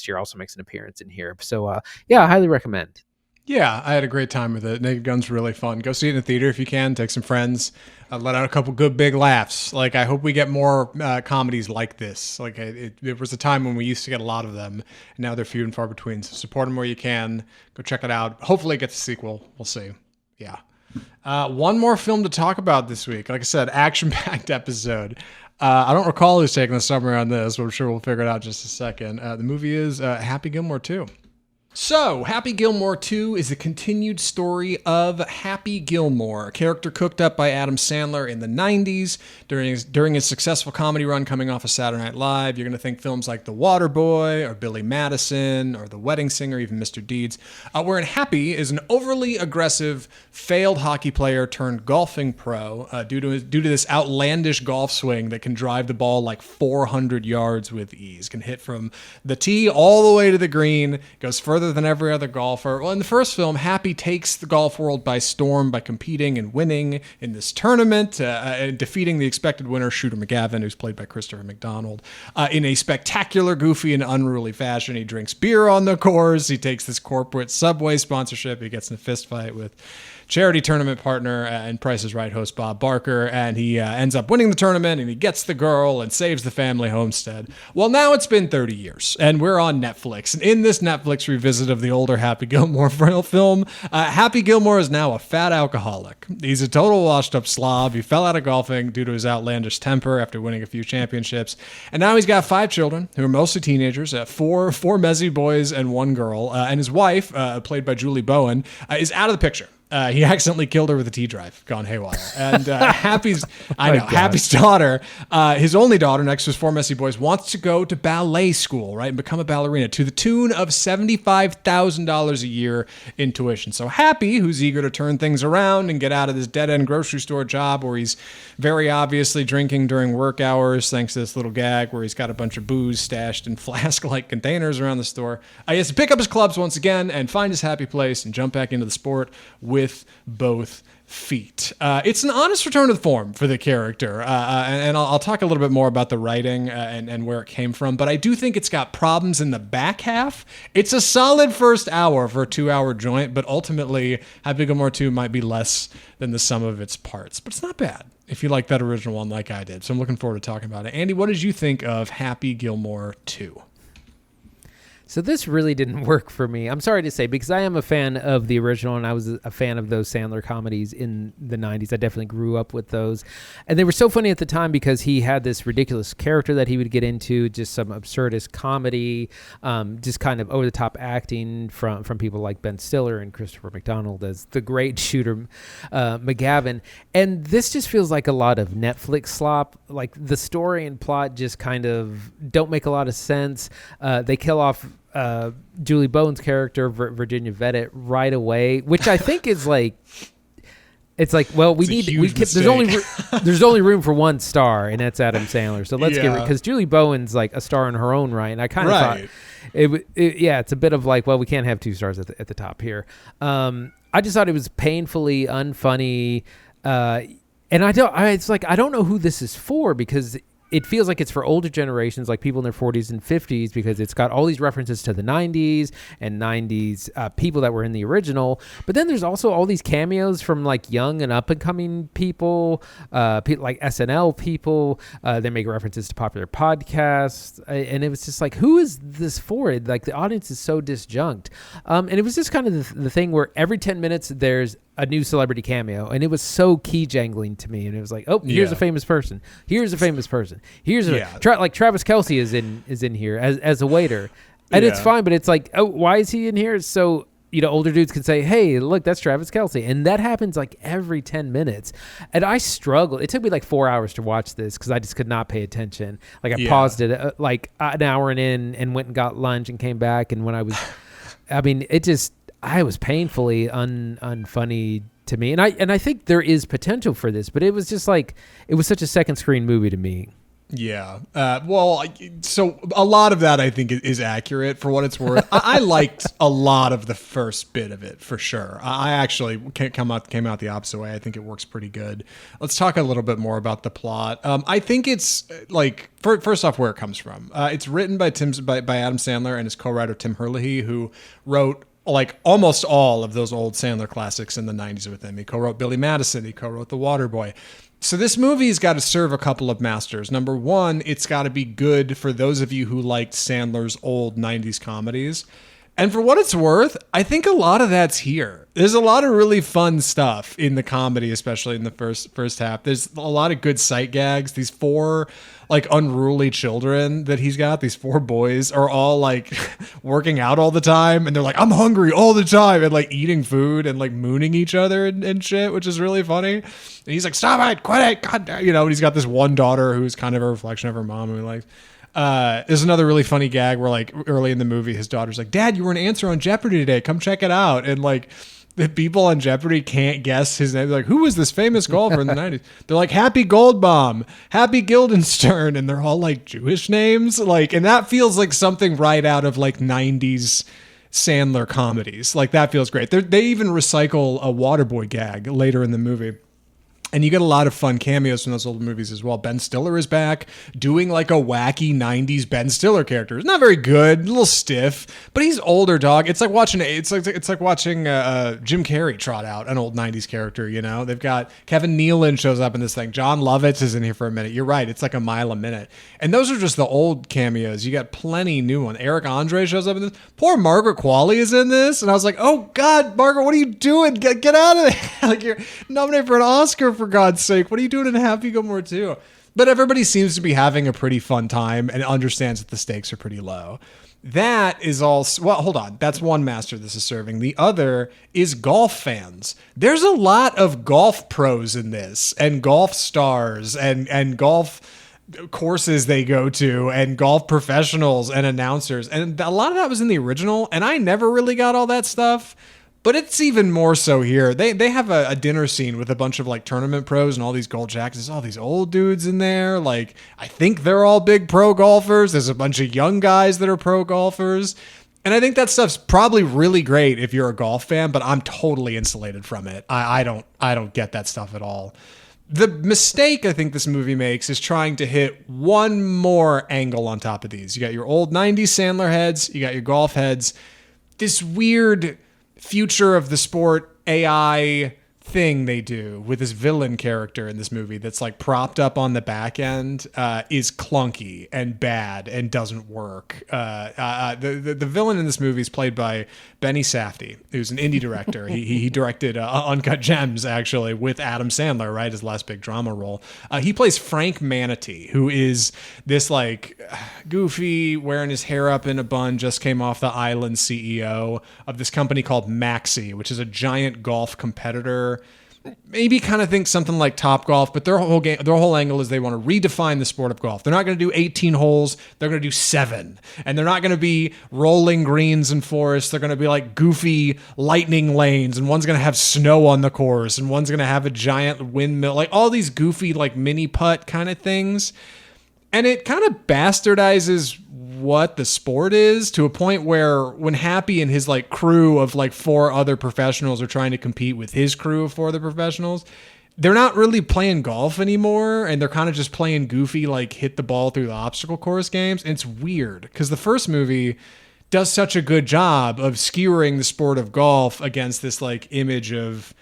year, also makes an appearance in here. So I highly recommend. Yeah, I had a great time with it. Naked Gun's really fun. Go see it in the theater if you can. Take some friends. Let out a couple good big laughs. Like, I hope we get more comedies like this. Like, there was a time when we used to get a lot of them, and now they're few and far between. So support them where you can. Go check it out. Hopefully it gets a sequel. We'll see. Yeah. One more film to talk about this week. Like I said, action-packed episode. I don't recall who's taking the summary on this, but I'm sure we'll figure it out in just a second. The movie is Happy Gilmore 2. So, Happy Gilmore 2 is the continued story of Happy Gilmore, a character cooked up by Adam Sandler in the 90s during his successful comedy run coming off of Saturday Night Live. You're going to think films like The Waterboy or Billy Madison or The Wedding Singer, even Mr. Deeds, wherein Happy is an overly aggressive, failed hockey player turned golfing pro due to this outlandish golf swing that can drive the ball like 400 yards with ease, can hit from the tee all the way to the green, goes further than every other golfer. Well, in the first film, Happy takes the golf world by storm by competing and winning in this tournament and defeating the expected winner, Shooter McGavin, who's played by Christopher McDonald, in a spectacular, goofy, and unruly fashion. He drinks beer on the course. He takes this corporate Subway sponsorship. He gets in a fist fight with charity tournament partner and Price is Right host Bob Barker, and he ends up winning the tournament, and he gets the girl and saves the family homestead. Well, now it's been 30 years, and we're on Netflix, and in this Netflix revisit of the older Happy Gilmore film, Happy Gilmore is now a fat alcoholic. He's a total washed-up slob. He fell out of golfing due to his outlandish temper after winning a few championships, and now he's got 5 children, who are mostly teenagers, four messy boys and 1 girl, and his wife, played by Julie Bowen, is out of the picture. He accidentally killed her with a T-drive, gone haywire. And Happy's daughter, his only daughter, next to his 4 messy boys, wants to go to ballet school, right, and become a ballerina to the tune of $75,000 a year in tuition. So Happy, who's eager to turn things around and get out of this dead-end grocery store job where he's very obviously drinking during work hours, thanks to this little gag where he's got a bunch of booze stashed in flask-like containers around the store, he has to pick up his clubs once again and find his happy place and jump back into the sport with both feet. It's an honest return to the form for the character, and I'll talk a little bit more about the writing and where it came from, but I do think it's got problems in the back half. It's a solid first hour for a 2-hour joint, but ultimately Happy Gilmore 2 might be less than the sum of its parts, but it's not bad if you like that original one like I did, so I'm looking forward to talking about it. Andy, what did you think of Happy Gilmore 2? So this really didn't work for me. I'm sorry to say, because I am a fan of the original, and I was a fan of those Sandler comedies in the 90s. I definitely grew up with those. And they were so funny at the time because he had this ridiculous character that he would get into, just some absurdist comedy, just kind of over-the-top acting from people like Ben Stiller and Christopher McDonald as the great Shooter McGavin. And this just feels like a lot of Netflix slop. Like, the story and plot just kind of don't make a lot of sense. They kill off Julie Bowen's character, Virginia Vedette, right away, which I think is like, it's like, well, there's only room for one star, and that's Adam Sandler. So let's get rid, because Julie Bowen's like a star in her own right, and I kind of thought it's a bit of like, well, we can't have 2 stars at the top here. I just thought it was painfully unfunny, and I don't know who this is for, because it feels like it's for older generations, like people in their 40s and 50s, because it's got all these references to the 90s and 90s people that were in the original. But then there's also all these cameos from like young and up and coming people like SNL people. They make references to popular podcasts. And it was just like, who is this for? Like, the audience is so disjunct. And it was just kind of the thing where every 10 minutes there's a new celebrity cameo, and it was so key jangling to me. And it was like, oh, here's a famous person. Here's a famous person. Here's like Travis Kelce is in here as a waiter, and it's fine. But it's like, oh, why is he in here? So older dudes can say, hey, look, that's Travis Kelce, and that happens like every 10 minutes. And I struggled. It took me like 4 hours to watch this because I just could not pay attention. Like I paused it like an hour in and went and got lunch and came back. And when I was, I was painfully unfunny to me, and I think there is potential for this, but it was just like, it was such a second screen movie to me. Yeah. So a lot of that I think is accurate for what it's worth. I liked a lot of the first bit of it for sure. I actually came out the opposite way. I think it works pretty good. Let's talk a little bit more about the plot. I think it's like, first off, where it comes from. It's written by Adam Sandler and his co-writer Tim Herlihy, who wrote like almost all of those old Sandler classics in the 90s with him. He co-wrote Billy Madison. He co-wrote The Waterboy. So this movie's got to serve a couple of masters. Number one, it's got to be good for those of you who liked Sandler's old 90s comedies. And for what it's worth, I think a lot of that's here. There's a lot of really fun stuff in the comedy, especially in the first half. There's a lot of good sight gags. These 4 like unruly children that he's got, these 4 boys, are all like working out all the time, and they're like, I'm hungry all the time, and like eating food and like mooning each other and shit, which is really funny. And he's like, stop it, quit it, God damn. And he's got this one daughter who's kind of a reflection of her mom, and like, there's another really funny gag where like early in the movie, his daughter's like, Dad, you were an answer on Jeopardy today. Come check it out. And like the people on Jeopardy can't guess his name. They're like, who was this famous golfer in the 90s? They're like, Happy Goldbaum, Happy Guildenstern. And they're all like Jewish names. Like, and that feels like something right out of like 90s Sandler comedies. Like that feels great. They even recycle a Waterboy gag later in the movie. And you get a lot of fun cameos from those old movies as well. Ben Stiller is back doing like a wacky 90s Ben Stiller character. It's not very good, a little stiff, but he's older, dog. It's like watching Jim Carrey trot out an old 90s character, They've got Kevin Nealon shows up in this thing. John Lovitz is in here for a minute. You're right. It's like a mile a minute. And those are just the old cameos. You got plenty new ones. Eric Andre shows up in this. Poor Margaret Qualley is in this. And I was like, oh God, Margaret, what are you doing? Get out of there. Like, you're nominated for an Oscar, for God's sake. What are you doing in Happy Gilmore 2? But everybody seems to be having a pretty fun time and understands that the stakes are pretty low. That is all. Well, hold on. That's one master this is serving. The other is golf fans. There's a lot of golf pros in this, and golf stars, and golf courses they go to, and golf professionals and announcers. And a lot of that was in the original, and I never really got all that stuff. But it's even more so here. They have a dinner scene with a bunch of like tournament pros and all these gold jackets. There's all these old dudes in there. Like, I think they're all big pro golfers. There's a bunch of young guys that are pro golfers. And I think that stuff's probably really great if you're a golf fan, but I'm totally insulated from it. I don't get that stuff at all. The mistake I think this movie makes is trying to hit one more angle on top of these. You got your old 90s Sandler heads. You got your golf heads. This weird future of the sport AI thing they do with this villain character in this movie that's like propped up on the back end is clunky and bad and doesn't work. The villain in this movie is played by Bennie Safdie, who's an indie director. He directed Uncut Gems, actually, with Adam Sandler, right? His last big drama role. He plays Frank Manatee, who is this like goofy, wearing his hair up in a bun, just came off the island CEO of this company called Maxi, which is a giant golf competitor. maybe kind of think something like Topgolf, but their whole angle is they want to redefine the sport of golf. They're not going to do 18 holes. They're going to do 7. And they're not going to be rolling greens and forests. They're going to be like goofy lightning lanes. And one's going to have snow on the course. And one's going to have a giant windmill. Like all these goofy like mini putt kind of things. And it kind of bastardizes what the sport is to a point where when Happy and his like crew of like 4 other professionals are trying to compete with his crew of 4 other professionals, they're not really playing golf anymore. And they're kind of just playing goofy, like hit the ball through the obstacle course games. And it's weird because the first movie does such a good job of skewering the sport of golf against this like image of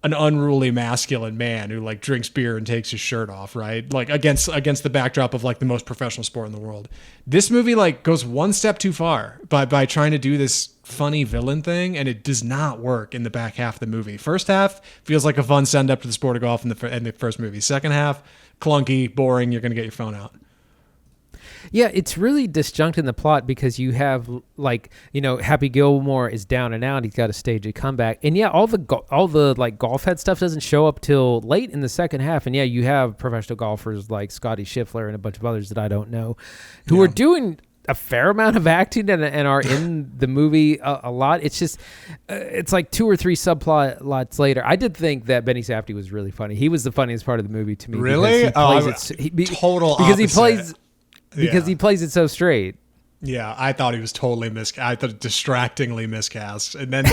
an unruly masculine man who like drinks beer and takes his shirt off, right? Like against the backdrop of like the most professional sport in the world. This movie like goes one step too far by trying to do this funny villain thing, and it does not work in the back half of the movie. First half feels like a fun send up to the sport of golf in the first movie. Second half, clunky, boring. You're gonna get your phone out. Yeah, it's really disjunct in the plot because you have like, Happy Gilmore is down and out. He's got to stage a comeback. And yeah, all the like golf head stuff doesn't show up till late in the second half. And yeah, you have professional golfers like Scotty Scheffler and a bunch of others that I don't know who are doing a fair amount of acting and are in the movie a lot. It's just, it's like 2 or 3 subplots later. I did think that Bennie Safdie was really funny. He was the funniest part of the movie to me. Really? Total because opposite. He plays it so straight. Yeah, I thought he was totally I thought distractingly miscast. And then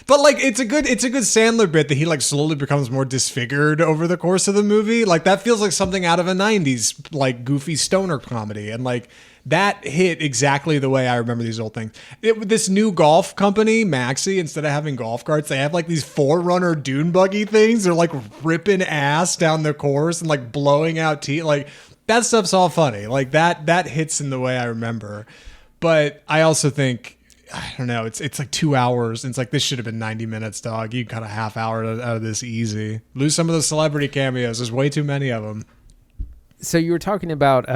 but like it's a good Sandler bit that he like slowly becomes more disfigured over the course of the movie. Like that feels like something out of a 90s like goofy stoner comedy, and like that hit exactly the way I remember these old things. This new golf company, Maxi, instead of having golf carts, they have like these 4Runner dune buggy things. They're like ripping ass down the course and like blowing out teeth. Like that stuff's all funny. Like that hits in the way I remember. But I also think, I don't know, it's like 2 hours. And it's like, this should have been 90 minutes, dog. You cut a half hour out of this easy. Lose some of those celebrity cameos. There's way too many of them. So you were talking about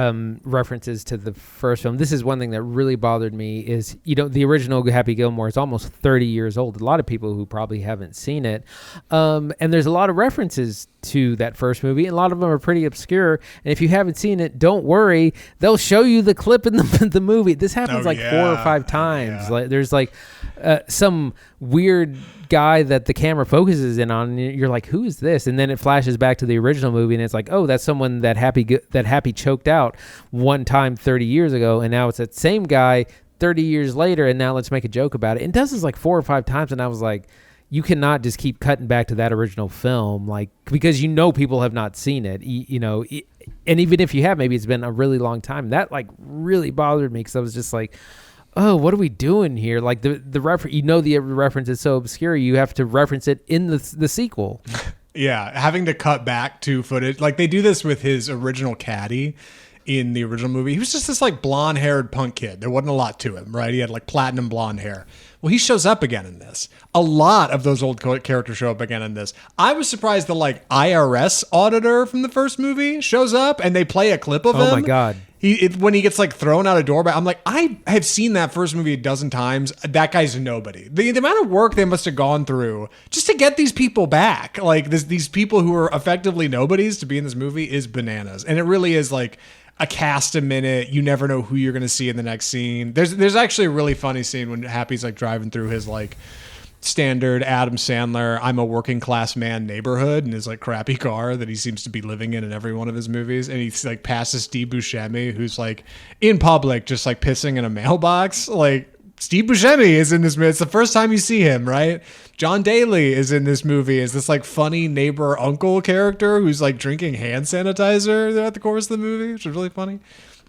references to the first film. This is one thing that really bothered me is, the original Happy Gilmore is almost 30 years old. A lot of people who probably haven't seen it. And there's a lot of references to that first movie. And a lot of them are pretty obscure. And if you haven't seen it, don't worry. They'll show you the clip in the movie. This happens 4 or 5 times. Yeah. Like there's like some weird guy that the camera focuses in on, and you're like, who is this? And then it flashes back to the original movie, and it's like, oh, that's someone that Happy choked out one time 30 years ago, and now it's that same guy 30 years later, and now let's make a joke about it. And it does this like 4 or 5 times, and I was like, you cannot just keep cutting back to that original film, like, because people have not seen it, and even if you have, maybe it's been a really long time. That like really bothered me because I was just like, oh, what are we doing here? Like the reference, the reference is so obscure, you have to reference it in the sequel. Yeah, having to cut back to footage. Like they do this with his original caddy in the original movie. He was just this like blonde-haired punk kid. There wasn't a lot to him, right? He had like platinum blonde hair. Well, he shows up again in this. A lot of those old characters show up again in this. I was surprised the like IRS auditor from the first movie shows up and they play a clip of him. Oh my God. When he gets like thrown out a door, I'm like, I have seen that first movie a dozen times. That guy's nobody. The amount of work they must have gone through just to get these people back, like these people who are effectively nobodies to be in this movie, is bananas. And it really is like a cast a minute. You never know who you're going to see in the next scene. There's actually a really funny scene when Happy's like driving through his like standard Adam Sandler, I'm a working class man neighborhood in his like crappy car that he seems to be living in every one of his movies. And he's like passes Steve Buscemi, who's like in public, just like pissing in a mailbox. Like Steve Buscemi is in this movie. It's the first time you see him, right? Jon Daly is in this movie as this like funny neighbor uncle character who's like drinking hand sanitizer throughout the course of the movie, which is really funny.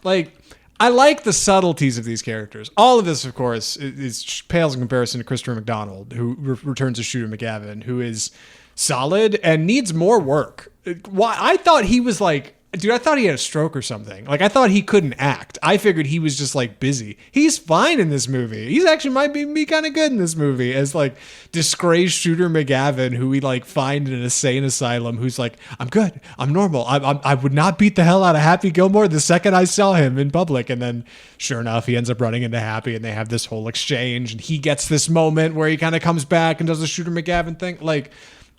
Like, I like the subtleties of these characters. All of this, of course, is pales in comparison to Christopher McDonald, who returns as Shooter McGavin, who is solid and needs more work. I thought he was like, dude, I thought he had a stroke or something. Like, I thought he couldn't act. I figured he was just like busy. He's fine in this movie. He's actually might be kind of good in this movie as like disgraced Shooter McGavin, who we like find in an insane asylum, who's like, I'm good. I'm normal. I would not beat the hell out of Happy Gilmore the second I saw him in public. And then sure enough, he ends up running into Happy and they have this whole exchange and he gets this moment where he kind of comes back and does the Shooter McGavin thing. Like,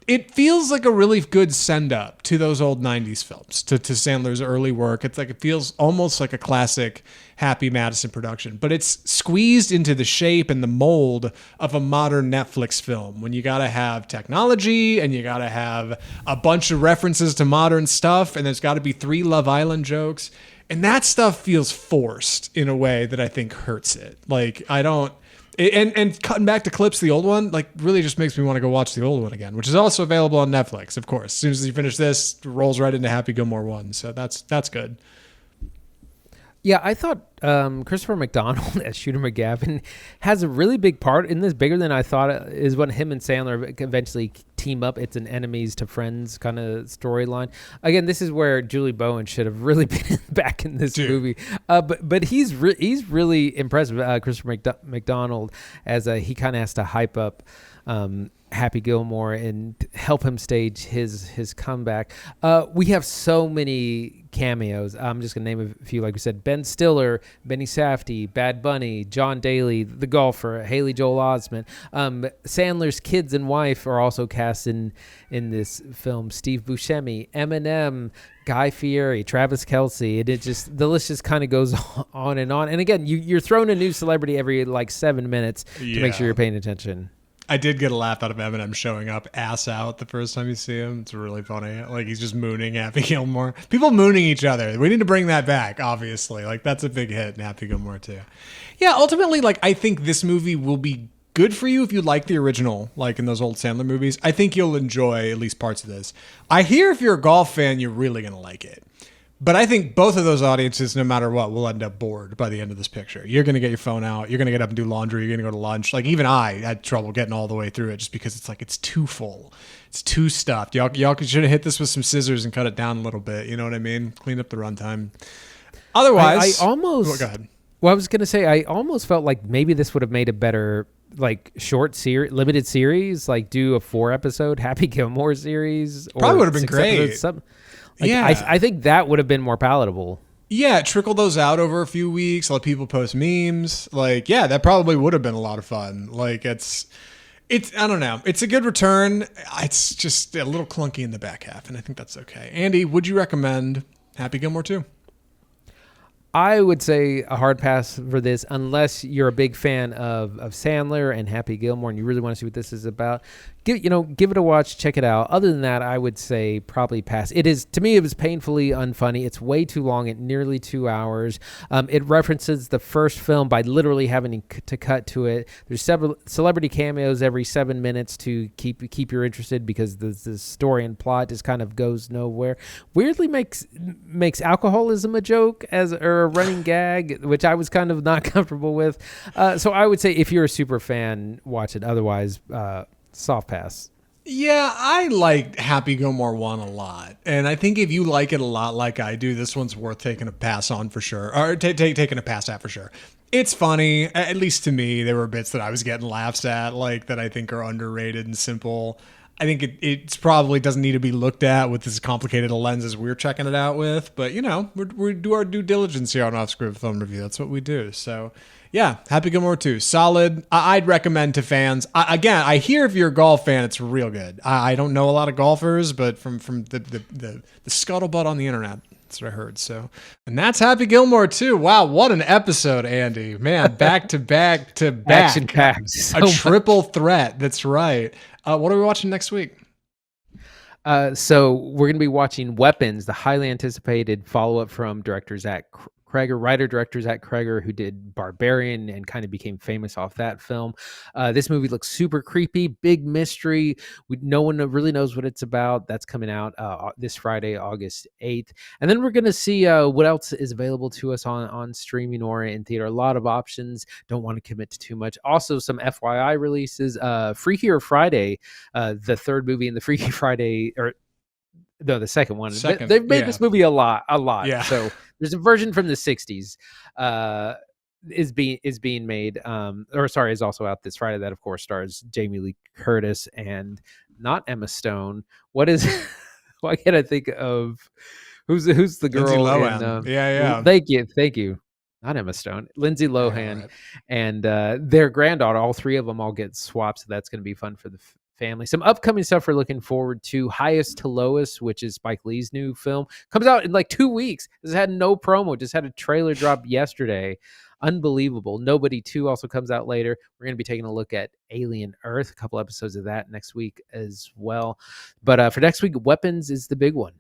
it feels like a really good send up to those old 90s films, to Sandler's early work. It's like, it feels almost like a classic Happy Madison production, but it's squeezed into the shape and the mold of a modern Netflix film, when you got to have technology and you got to have a bunch of references to modern stuff, and there's got to be 3 Love Island jokes. And that stuff feels forced in a way that I think hurts it. Like, I don't, and cutting back to clips, the old one, like, really just makes me want to go watch the old one again, which is also available on Netflix, of course. As soon as you finish this, it rolls right into Happy Gilmore 1. So that's good. Yeah, I thought Christopher McDonald as Shooter McGavin has a really big part in this, bigger than I thought. Is when him and Sandler eventually team up. It's an enemies to friends kind of storyline. Again, this is where Julie Bowen should have really been back in this movie. But he's really impressive. Christopher McDonald, as he kind of has to hype up Happy Gilmore and help him stage his comeback. We have so many cameos. I'm just gonna name a few. Like we said, Ben Stiller, Bennie Safdie, Bad Bunny, Jon Daly, the golfer, Haley Joel Osment. Sandler's kids and wife are also cast in this film. Steve Buscemi, Eminem, Guy Fieri, Travis Kelce, and the list just kind of goes on and on. And again, you're throwing a new celebrity every like 7 minutes to make sure you're paying attention. I did get a laugh out of Eminem showing up ass out the first time you see him. It's really funny. Like, he's just mooning Happy Gilmore. People mooning each other. We need to bring that back, obviously. Like, that's a big hit in Happy Gilmore too. Yeah, ultimately, like, I think this movie will be good for you if you like the original, like in those old Sandler movies. I think you'll enjoy at least parts of this. I hear if you're a golf fan, you're really going to like it. But I think both of those audiences, no matter what, will end up bored by the end of this picture. You're going to get your phone out. You're going to get up and do laundry. You're going to go to lunch. Like, even I had trouble getting all the way through it just because it's like, it's too full. It's too stuffed. Y'all should have hit this with some scissors and cut it down a little bit. You know what I mean? Clean up the runtime. Otherwise, I almost... go ahead. Well, I was going to say, I almost felt like maybe this would have made a better, like, short series, limited series, like do a 4-episode Happy Gilmore series. Or probably would have been great. Like, yeah, I think that would have been more palatable. Yeah, trickle those out over a few weeks. Let people post memes. Like, yeah, that probably would have been a lot of fun. Like, it's I don't know. It's a good return. It's just a little clunky in the back half, and I think that's okay. Andy, would you recommend Happy Gilmore 2? I would say a hard pass for this, unless you're a big fan of Sandler and Happy Gilmore and you really want to see what this is about. Give it a watch, check it out. Other than that, I would say probably pass. To me, it was painfully unfunny. It's way too long, at nearly 2 hours. It references the first film by literally having to cut to it. There's several celebrity cameos every 7 minutes to keep you interested, because the story and plot just kind of goes nowhere. Weirdly makes alcoholism a joke or a running gag, which I was kind of not comfortable with. So I would say if you're a super fan, watch it. Otherwise, soft pass. Yeah, I liked Happy Gilmore 1 a lot. And I think if you like it a lot like I do, this one's worth taking a pass on for sure. Or taking a pass at for sure. It's funny, at least to me. There were bits that I was getting laughs at, like, that I think are underrated and simple. I think it's probably doesn't need to be looked at with as complicated a lens as we're checking it out with. But, we do our due diligence here on Off Script Film Review. That's what we do. So, yeah, Happy Gilmore 2. Solid. I'd recommend to fans. Again, I hear if you're a golf fan, it's real good. I don't know a lot of golfers, but from the scuttlebutt on the internet, that's what I heard. So, and that's Happy Gilmore 2. Wow, what an episode, Andy. Man, back to back to back. Action-packed. A triple threat. That's right. What are we watching next week? So we're going to be watching Weapons, the highly anticipated follow-up from writer-director Zach Kreger, who did Barbarian and kind of became famous off that film. This movie looks super creepy, big mystery. No one really knows what it's about. That's coming out this Friday, August 8th. And then we're going to see what else is available to us on streaming or in theater. A lot of options. Don't want to commit to too much. Also, some FYI releases. Freakier Friday, the third movie in the Freaky Friday, or no, the second one. They've made this movie a lot. Yeah. So there's a version from the 60s is being made, is also out this Friday, that of course stars Jamie Lee Curtis and not Emma Stone. Why can't I think of who's the girl? Lindsay Lohan. Yeah. Thank you. Not Emma Stone, Lindsay Lohan, right. And their granddaughter. All three of them all get swapped, so that's going to be fun for the family. Some upcoming stuff we're looking forward to. Highest to Lowest, which is Spike Lee's new film, comes out in like 2 weeks. This had no promo, just had a trailer drop yesterday. Unbelievable. Nobody 2 also comes out later. We're going to be taking a look at Alien Earth, a couple episodes of that next week as well. But for next week, Weapons is the big one.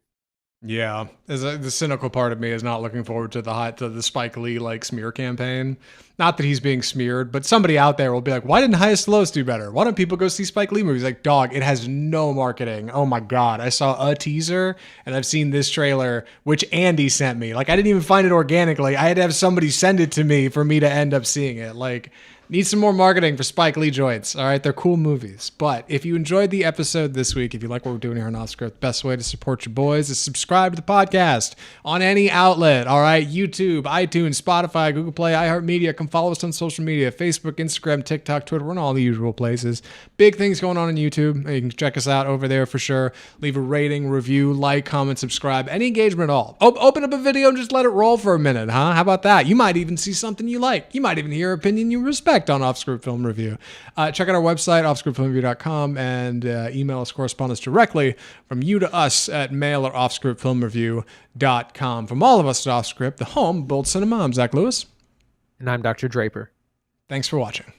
Yeah, the cynical part of me is not looking forward to the Spike Lee like smear campaign. Not that he's being smeared, but somebody out there will be like, "Why didn't Highest to Lowest do better? Why don't people go see Spike Lee movies?" Like, dog, it has no marketing. Oh my god, I saw a teaser and I've seen this trailer, which Andy sent me. Like, I didn't even find it organically. I had to have somebody send it to me for me to end up seeing it. Like, need some more marketing for Spike Lee joints. All right, they're cool movies. But if you enjoyed the episode this week, if you like what we're doing here on Off Script, best way to support your boys is subscribe to the podcast on any outlet. All right, YouTube, iTunes, Spotify, Google Play, iHeartMedia. Come follow us on social media: Facebook, Instagram, TikTok, Twitter. We're in all the usual places. Big things going on YouTube. You can check us out over there for sure. Leave a rating, review, like, comment, subscribe. Any engagement at all. Open up a video and just let it roll for a minute, huh? How about that? You might even see something you like. You might even hear an opinion you respect on Off Script Film Review. Check out our website, offscriptfilmreview.com, and email us correspondence directly from you to us at mail@offscriptfilmreview.com. From all of us at Off Script, the home of bold cinema, I'm Zach Lewis. And I'm Dr. Draper. Thanks for watching.